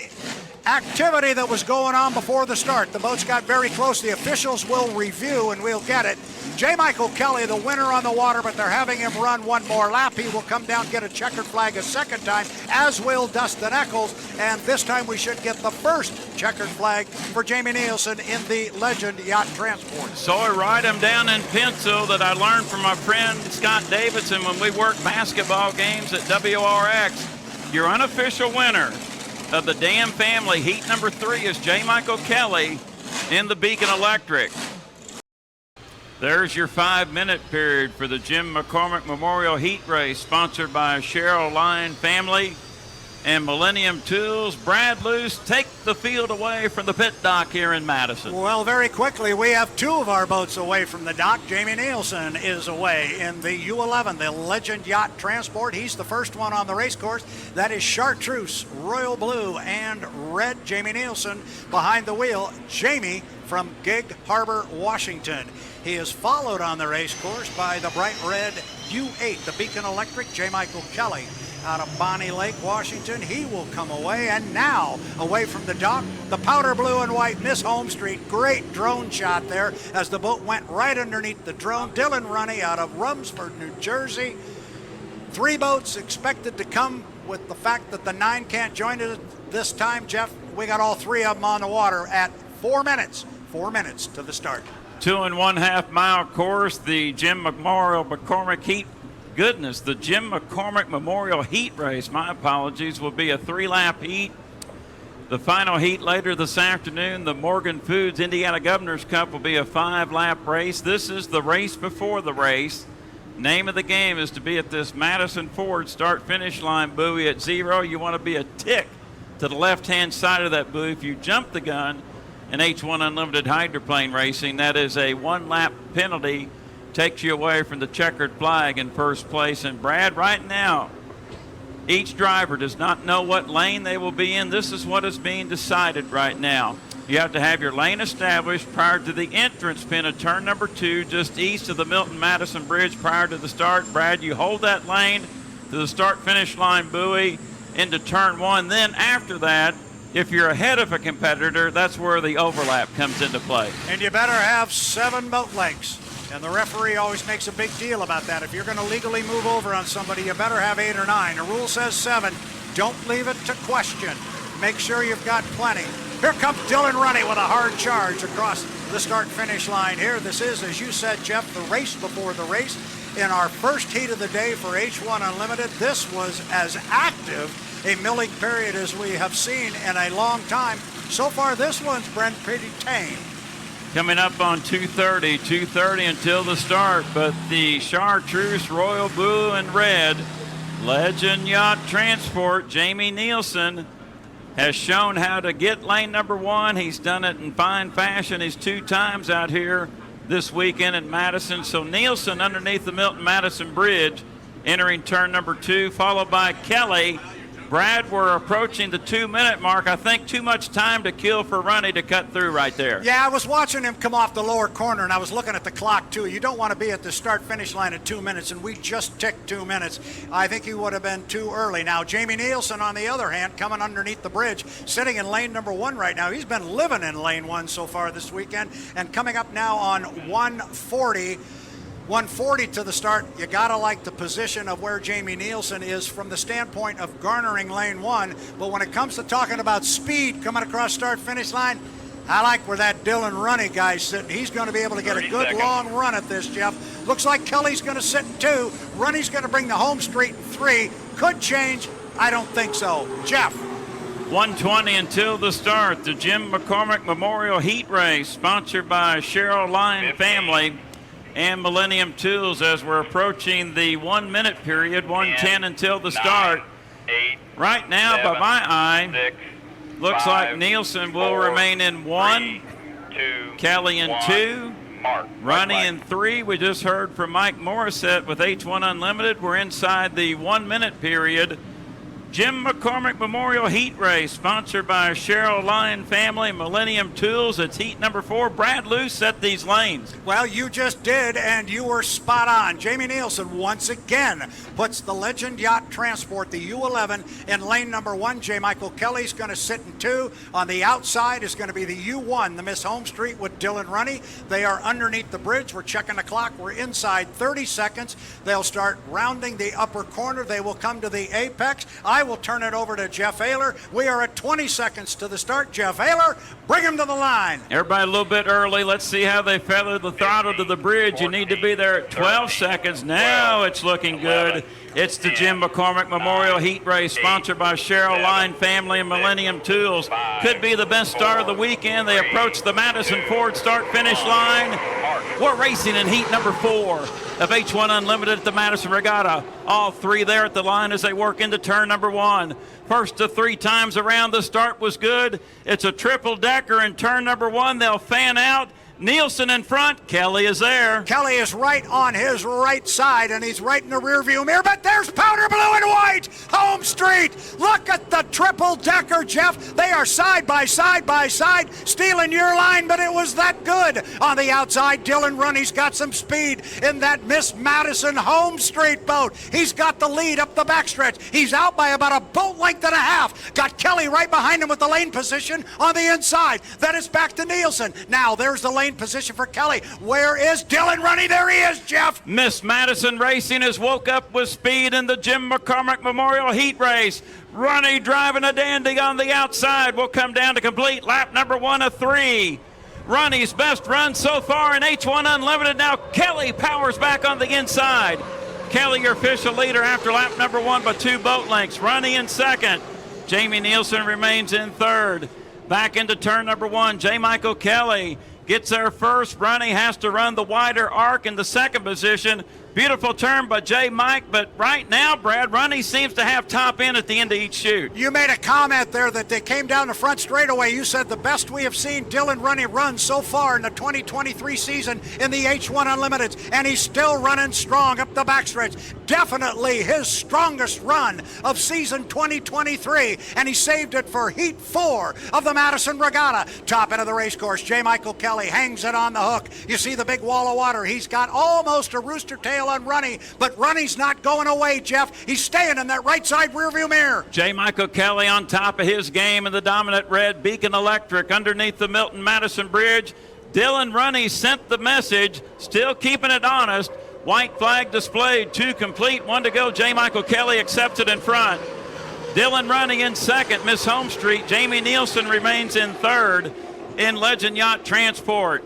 S3: activity that was going on before the start. The boats got very close. The officials will review and we'll get it. J. Michael Kelly, the winner on the water, but they're having him run one more lap. He will come down, get a checkered flag a second time, as will Dustin Eccles, and this time we should get the first checkered flag for Jamie Nielsen in the Legend Yacht Transport.
S8: So I write them down in pencil that I learned from my friend Scott Davidson when we worked basketball games at WRX. Your unofficial winner of the Dam Family Heat number 3 is J. Michael Kelly in the Beacon Electric. There's your 5-minute period for the Jim McCormick Memorial Heat Race, sponsored by Cheryl Lyon Family and Millennium Tools. Brad Luce, take the field away from the pit dock here in Madison.
S3: Well, very quickly, we have 2 of our boats away from the dock. Jamie Nielsen is away in the U11, the Legend Yacht Transport. He's the first one on the race course. That is Chartreuse, Royal Blue, and Red. Jamie Nielsen behind the wheel. Jamie from Gig Harbor, Washington. He is followed on the race course by the bright red U8, the Beacon Electric, J. Michael Kelly out of Bonnie Lake, Washington. He will come away, and now away from the dock, the powder blue and white Miss Home Street. Great drone shot there as the boat went right underneath the drone. Dylan Runny out of Rumsford, New Jersey. 3 boats expected to come with the fact that the 9 can't join us this time. Jeff, we got all 3 of them on the water at 4 minutes. 4 minutes to the start.
S8: 2 1/2 mile course, the Jim McCormick Heat. Goodness, the Jim McCormick Memorial Heat Race, my apologies, will be a 3-lap heat. The final heat later this afternoon, the Morgan Foods Indiana Governor's Cup, will be a 5-lap race. This is the race before the race. Name of the game is to be at this Madison Ford start-finish line buoy at 0. You want to be a tick to the left-hand side of that buoy. If you jump the gun in H1 Unlimited hydroplane racing, that is a 1-lap penalty. Takes you away from the checkered flag in first place. And Brad, right now, each driver does not know what lane they will be in. This is what is being decided right now. You have to have your lane established prior to the entrance pin of turn number 2, just east of the Milton-Madison Bridge prior to the start. Brad, you hold that lane to the start-finish line buoy into turn 1. Then after that, if you're ahead of a competitor, that's where the overlap comes into play.
S3: And you better have 7 boat lengths. And the referee always makes a big deal about that. If you're going to legally move over on somebody, you better have 8 or 9. The rule says 7. Don't leave it to question. Make sure you've got plenty. Here comes Dylan Runny with a hard charge across the start-finish line here. This is, as you said, Jeff, the race before the race. In our first heat of the day for H1 Unlimited, this was as active a milling period as we have seen in a long time. So far, this one's been pretty tame.
S8: Coming up on 2:30 until the start, but the Chartreuse, Royal Blue, and Red Legend Yacht Transport, Jamie Nielsen, has shown how to get lane number 1. He's done it in fine fashion. He's 2 times out here this weekend in Madison. So Nielsen underneath the Milton-Madison Bridge, entering turn number 2, followed by Kelly. Brad, we're approaching the 2-minute mark. I think too much time to kill for Runny to cut through right there.
S3: Yeah, I was watching him come off the lower corner, and I was looking at the clock, too. You don't want to be at the start-finish line at 2 minutes, and we just ticked 2 minutes. I think he would have been too early. Now, Jamie Nielsen, on the other hand, coming underneath the bridge, sitting in lane number 1 right now. He's been living in lane 1 so far this weekend, and coming up now on 140 to the start. You gotta like the position of where Jamie Nielsen is from the standpoint of garnering lane 1. But when it comes to talking about speed coming across start-finish line, I like where that Dylan Runny guy's sitting. He's going to be able to get a good long run at this, Jeff. Looks like Kelly's going to sit in 2. Runny's going to bring the home street in 3. Could change. I don't think so. Jeff.
S8: 1:20 until the start. The Jim McCormick Memorial Heat Race, sponsored by Cheryl Lyon Family and Millennium Tools, as we're approaching the 1-minute period, 1:10 until the start.
S9: 8,
S8: right now,
S9: 7,
S8: by my eye,
S9: 6,
S8: looks
S9: 5,
S8: like Nielsen will
S9: 4,
S8: remain in 1,
S9: 3, 2,
S8: Kelly in
S9: 1,
S8: 2,
S9: mark.
S8: Runny in 3. We just heard from Mike Morissette with H1 Unlimited. We're inside the 1-minute period. Jim McCormick Memorial Heat Race, sponsored by Cheryl Lyon Family, Millennium Tools. It's heat number 4. Brad Luce set these lanes.
S3: Well, you just did, and you were spot on. Jamie Nielsen once again puts the Legend Yacht Transport, the U11, in lane number 1. J. Michael Kelly's going to sit in 2. On the outside is going to be the U1, the Miss Home Street with Dylan Runny. They are underneath the bridge. We're checking the clock. We're inside 30 seconds. They'll start rounding the upper corner. They will come to the apex. I will turn it over to Jeff Ayler. We are at 20 seconds to the start. Jeff Ayler, bring him to the line.
S8: Everybody a little bit early. Let's see how they feather the throttle to the bridge. You need to be there at 12 seconds. Now it's looking good. It's the Jim McCormick Memorial Heat Race, sponsored by Cheryl Lyon Family and Millennium Tools. Could be the best start of the weekend. They approach the Madison Ford start-finish line. We're racing in heat number 4 of H1 Unlimited at the Madison Regatta. All 3 there at the line as they work into turn number 1. First to 3 times around, the start was good. It's a triple-decker in turn number 1. They'll fan out. Nielsen in front. Kelly is there.
S3: Kelly is right on his right side, and he's right in the rearview mirror, but there's powder blue and white. Home Street. Look at the triple-decker, Jeff. They are side by side, stealing your line, but it was that good. On the outside, Dylan Runny's got some speed in that Miss Madison Home Street boat. He's got the lead up the backstretch. He's out by about a boat length and a half. Got Kelly right behind him with the lane position on the inside. Then it's back to Nielsen. Now there's the lane position for Kelly. Where is Dylan Runny? There he is, Jeff.
S8: Miss Madison Racing has woke up with speed in the Jim McCormick Memorial Heat Race. Runny driving a dandy on the outside. Will come down to complete lap number 1 of 3. Runny's best run so far in H1 Unlimited. Now Kelly powers back on the inside. Kelly, your official leader after lap number 1 by 2 boat lengths. Runny in second. Jamie Nielsen remains in third. Back into turn number 1. J. Michael Kelly gets there first. Runny has to run the wider arc in the second position. Beautiful turn by J. Mike, but right now, Brad, Runny seems to have top end at the end of each chute.
S3: You made a comment there that they came down the front straightaway. You said the best we have seen Dylan Runny run so far in the 2023 season in the H1 Unlimited, and he's still running strong up the backstretch. Definitely his strongest run of season 2023, and he saved it for Heat 4 of the Madison Regatta. Top end of the race course, J. Michael Kelly hangs it on the hook. You see the big wall of water. He's got almost a rooster tail on Runny, but Runny's not going away, Jeff. He's staying in that right side rearview mirror.
S8: J. Michael Kelly on top of his game in the dominant red Beacon Electric underneath the Milton Madison Bridge. Dylan Runny sent the message, still keeping it honest. White flag displayed, 2 complete, 1 to go. J. Michael Kelly accepts it in front. Dylan Runny in second, Miss Home Street. Jamie Nielsen remains in third in Legend Yacht Transport.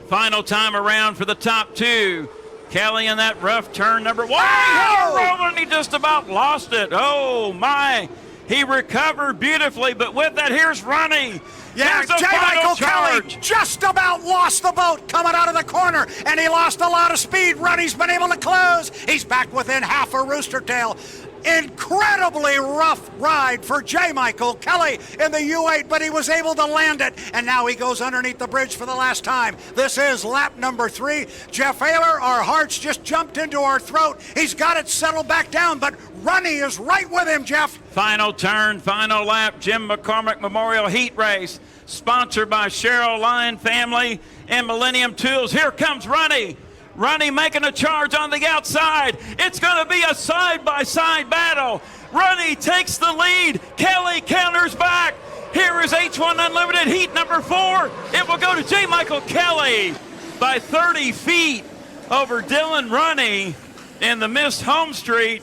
S8: Final time around for the top 2. Kelly in that rough turn number 1. Wow! He just about lost it. Oh, my. He recovered beautifully, but with that, here's Runny.
S3: Yeah, J. Michael Kelly just about lost the boat coming out of the corner, and he lost a lot of speed. Runny's been able to close. He's back within half a rooster tail. Incredibly rough ride for J. Michael Kelly in the U8, but he was able to land it, and now he goes underneath the bridge for the last time. This is lap number 3. Jeff Ayler, our hearts just jumped into our throat. He's got it settled back down, but Runny is right with him, Jeff.
S8: Final turn, final lap, Jim McCormick Memorial Heat Race, sponsored by Cheryl Lyon Family and Millennium Tools. Here comes Runny. Runny making a charge on the outside. It's going to be a side-by-side battle. Runny takes the lead. Kelly counters back. Here is H1 Unlimited Heat number 4. It will go to J. Michael Kelly by 30 feet over Dylan Runny in the Miss Home Street.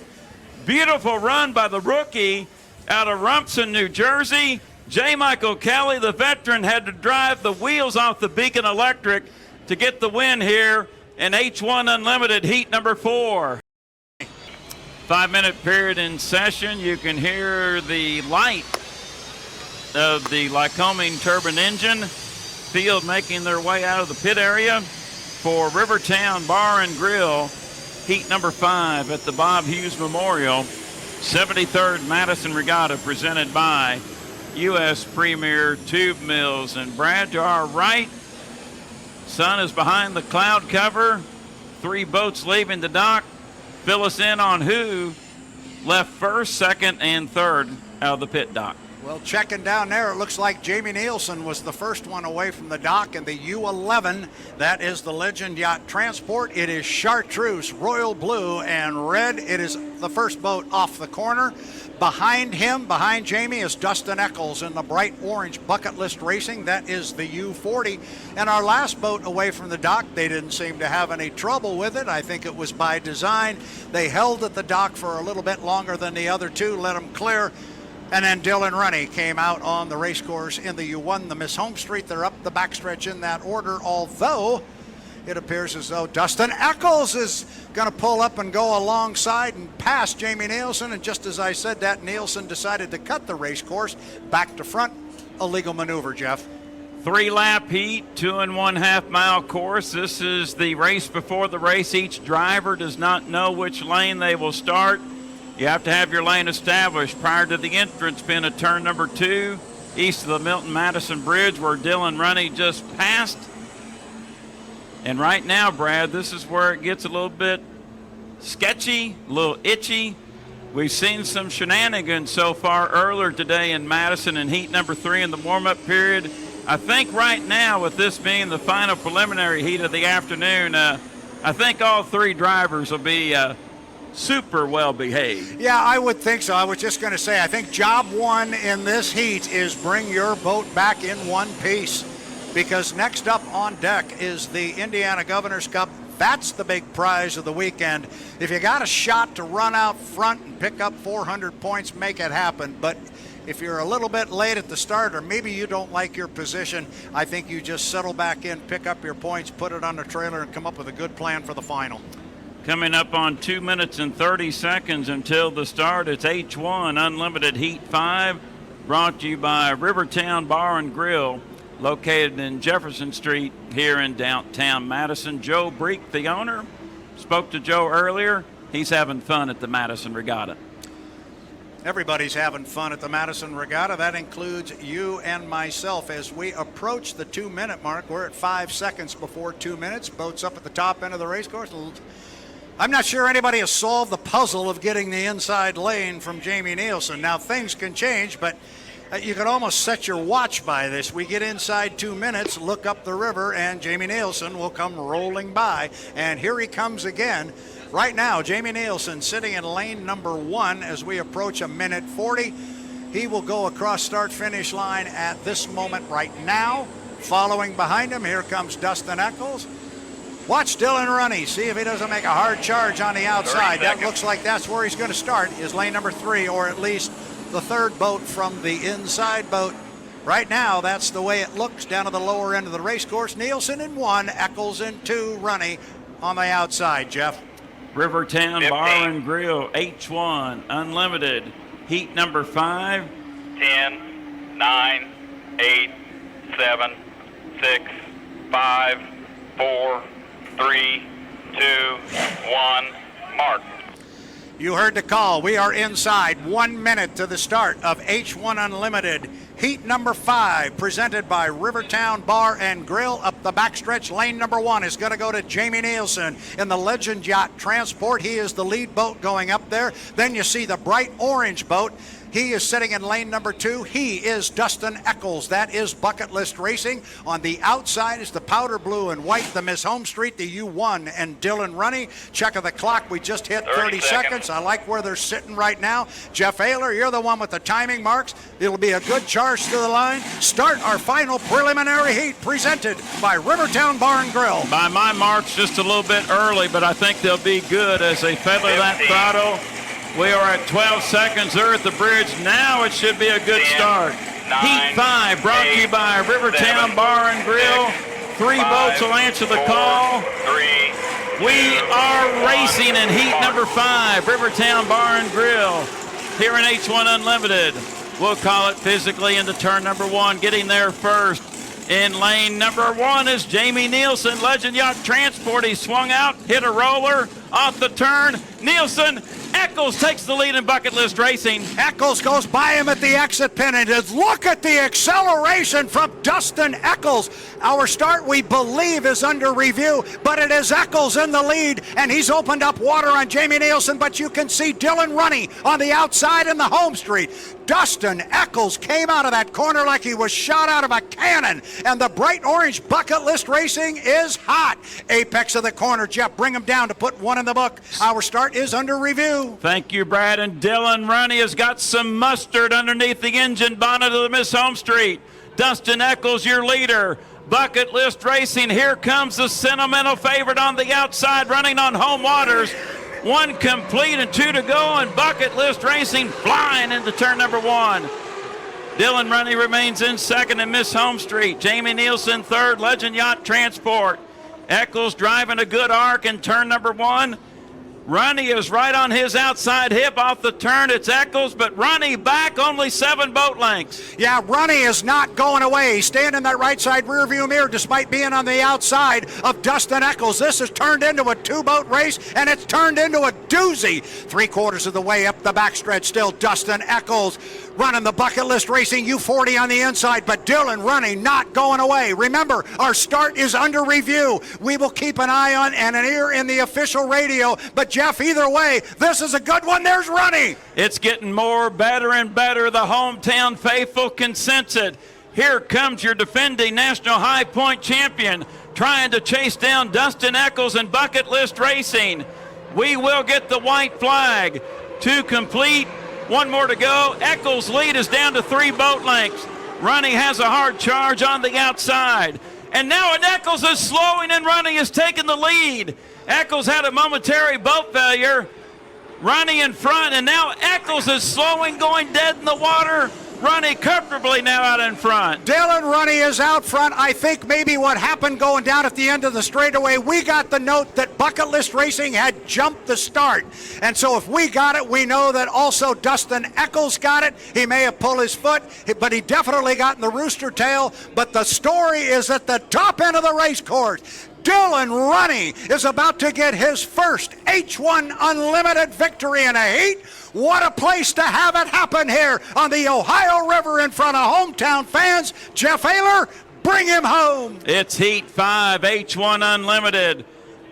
S8: Beautiful run by the rookie out of Rumson, New Jersey. J. Michael Kelly, the veteran, had to drive the wheels off the Beacon Electric to get the win here in H1 Unlimited Heat number 4. 5-minute period in session. You can hear the light of the Lycoming turbine engine. Field making their way out of the pit area for Rivertown Bar and Grill, Heat number 5 at the Bob Hughes Memorial 73rd Madison Regatta, presented by U.S. Premier Tube Mills. And Brad, to our right, sun is behind the cloud cover. 3 boats leaving the dock. Fill us in on who left first, second, and third out of the pit dock.
S3: Well, checking down there, it looks like Jamie Nielsen was the first one away from the dock in the U11. That is the Legend Yacht Transport. It is chartreuse, royal blue, and red. It is the first boat off the corner. Behind him, behind Jamie, is Dustin Eccles in the bright orange Bucket List Racing. That is the U40. And our last boat away from the dock, they didn't seem to have any trouble with it. I think it was by design. They held at the dock for a little bit longer than the other two, let them clear. And then Dylan Runny came out on the race course in the U1, the Miss Home Street. They're up the backstretch in that order, although it appears as though Dustin Eccles is going to pull up and go alongside and pass Jamie Nielsen. And just as I said that, Nielsen decided to cut the race course back to front. A legal maneuver, Jeff.
S8: 3-lap heat, 2.5 mile course. This is the race before the race. Each driver does not know which lane they will start. You have to have your lane established prior to the entrance pin at turn number 2, east of the Milton-Madison Bridge, where Dylan Runny just passed. And right now, Brad, this is where it gets a little bit sketchy, a little itchy. We've seen some shenanigans so far earlier today in Madison in heat number 3 in the warm-up period. I think right now, with this being the final preliminary heat of the afternoon, I think all 3 drivers will be super well behaved.
S3: Yeah, I would think so. I was just going to say, I think job 1 in this heat is bring your boat back in one piece, because next up on deck is the Indiana Governor's Cup. That's the big prize of the weekend. If you got a shot to run out front and pick up 400 points, make it happen. But if you're a little bit late at the start, or maybe you don't like your position, I think you just settle back in, pick up your points, put it on the trailer, and come up with a good plan for the final.
S8: Coming up on 2 minutes and 30 seconds until the start, it's H1 Unlimited Heat 5, brought to you by Rivertown Bar and Grill, located in Jefferson Street here in downtown Madison. Joe Breek, the owner, spoke to Joe earlier. He's having fun at the Madison Regatta.
S3: Everybody's having fun at the Madison Regatta. That includes you and myself. As we approach the 2-minute mark, we're at 5 seconds before 2 minutes. Boats up at the top end of the race course. I'm not sure anybody has solved the puzzle of getting the inside lane from Jamie Nielsen. Now, things can change, but you can almost set your watch by this. We get inside 2 minutes, look up the river, and Jamie Nielsen will come rolling by. And here he comes again. Right now, Jamie Nielsen sitting in lane number 1 as we approach 1:40. He will go across start-finish line at this moment right now. Following behind him, here comes Dustin Eccles. Watch Dylan Runny, see if he doesn't make a hard charge on the outside. That looks like that's where he's going to start, is lane number 3, or at least the third boat from the inside boat. Right now, that's the way it looks down to the lower end of the race course. Nielsen in 1, Eccles in 2, Runny on the outside, Jeff.
S8: Rivertown 15. Bar and Grill, H1 Unlimited, heat number 5.
S9: 10, 9, 8, 7, 6, 5, 4, 3, 2, 1, mark.
S3: You heard the call. We are inside 1 minute to the start of H1 Unlimited. Heat number 5, presented by Rivertown Bar and Grill. Up the backstretch, lane number 1 is going to go to Jamie Nielsen in the Legend Yacht Transport. He is the lead boat going up there. Then you see the bright orange boat. He is sitting in lane number 2. He is Dustin Eccles. That is Bucket List Racing. On the outside is the powder blue and white, the Miss Home Street, the U1, and Dylan Runny. Check of the clock. We just hit 30 seconds. I like where they're sitting right now. Jeff Ayler, you're the one with the timing marks. It'll be a good charge to the line. Start our final preliminary heat, presented by Rivertown Bar and Grill.
S8: By my marks, just a little bit early, but I think they'll be good as they feather that throttle. We are at 12 seconds there at the bridge. Now it should be a good start. Heat 5 brought to you by Rivertown Bar and Grill. 3 boats will answer the call. We are racing in heat number 5, Rivertown Bar and Grill, here in H1 Unlimited. We'll call it physically into turn number 1. Getting there first in lane number 1 is Jamie Nielsen, Legend Yacht Transport. He swung out, hit a roller off the turn. Nielsen, Eccles takes the lead in bucket list racing.
S3: Eccles goes by him at the exit pin, and look at the acceleration from Dustin Eccles. Our start, we believe, is under review, but it is Eccles in the lead, and he's opened up water on Jamie Nielsen, but you can see Dylan Runny on the outside in the home street. Dustin Eccles came out of that corner like he was shot out of a cannon, and the bright orange bucket list racing is hot. Apex of the corner, Jeff, bring him down to put one in the book. Our start is under review.
S8: Thank you, Brad. And Dylan Runny has got some mustard underneath the engine bonnet of the Miss Home Street. Dustin Eccles, your leader. Bucket list racing, here comes the sentimental favorite on the outside, running on home waters. 1 complete and 2 to go, and bucket list racing flying into turn number 1. Dylan Runny remains in second in Miss Home Street. Jamie Nielsen third, Legend Yacht Transport. Eccles driving a good arc in turn number 1. Runny is right on his outside hip off the turn. It's Eccles, but Runny back only 7 boat lengths.
S3: Yeah, Runny is not going away. He's staying in that right side rear view mirror despite being on the outside of Dustin Eccles. This has turned into a 2-boat race, and it's turned into a doozy. 3/4 of the way up the backstretch, still Dustin Eccles running the bucket list racing U40 on the inside, but Dylan Runny not going away. Remember, our start is under review. We will keep an eye on and an ear in the official radio, but Jeff, either way, this is a good one. There's Runny.
S8: It's getting more, better and better. The hometown faithful can sense it. Here comes your defending National High Point champion, trying to chase down Dustin Eccles in bucket list racing. We will get the white flag. 2 complete. 1 more to go. Eccles' lead is down to 3 boat lengths. Runny has a hard charge on the outside. And now Eccles is slowing, and Runny is taking the lead. Eccles had a momentary boat failure. Runny in front, and now Eccles is slowing, going dead in the water. Runny comfortably now out in front.
S3: Dylan Runny is out front. I think maybe what happened going down at the end of the straightaway, we got the note that bucket list racing had jumped the start. And so if we got it, we know that also Dustin Eccles got it. He may have pulled his foot, but he definitely got in the rooster tail. But the story is at the top end of the race course. Dylan Runny is about to get his first H1 Unlimited victory in a heat. What a place to have it happen here on the Ohio River in front of hometown fans. Jeff Ayler, bring him home.
S8: It's Heat 5, H1 Unlimited.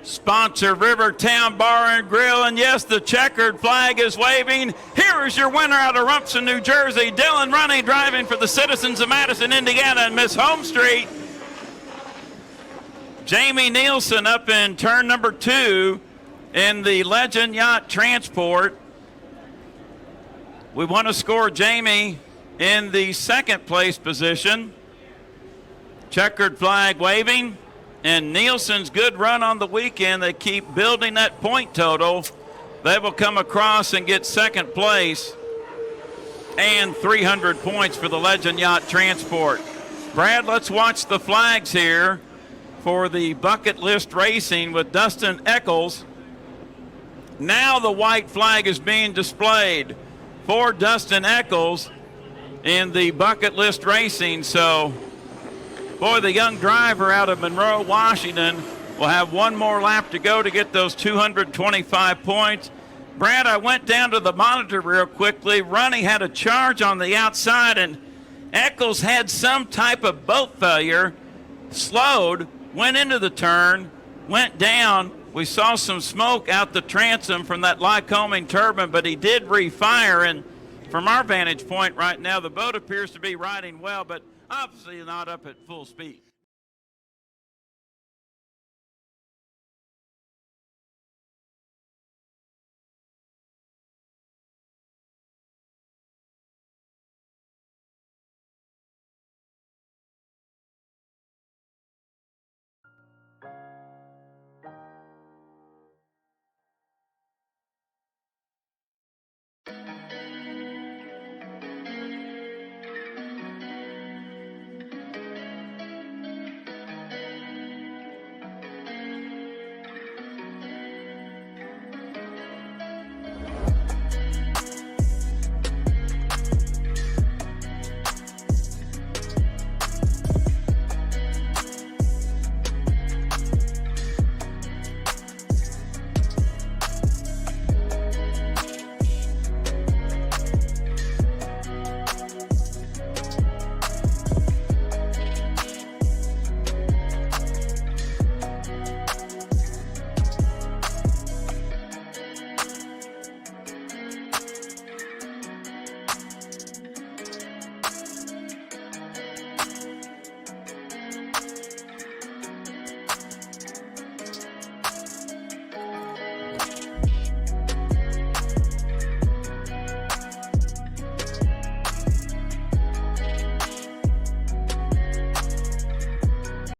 S8: Sponsor Rivertown Bar and Grill, and yes, the checkered flag is waving. Here is your winner out of Rumson, New Jersey, Dylan Runny, driving for the citizens of Madison, Indiana, and Miss Home Street. Jamie Nielsen up in turn number 2 in the Legend Yacht Transport. We want to score Jamie in the second place position. Checkered flag waving, and Nielsen's good run on the weekend. They keep building that point total. They will come across and get second place and 300 points for the Legend Yacht Transport. Brad, let's watch the flags here for the bucket list racing with Dustin Eccles. Now the white flag is being displayed for Dustin Eccles in the bucket list racing. So, boy, the young driver out of Monroe, Washington will have 1 more lap to go to get those 225 points. Brad, I went down to the monitor real quickly. Runny had a charge on the outside, and Eccles had some type of boat failure, slowed, went into the turn, went down. We saw some smoke out the transom from that Lycoming turbine, but he did refire. And from our vantage point right now, the boat appears to be riding well, but obviously not up at full speed.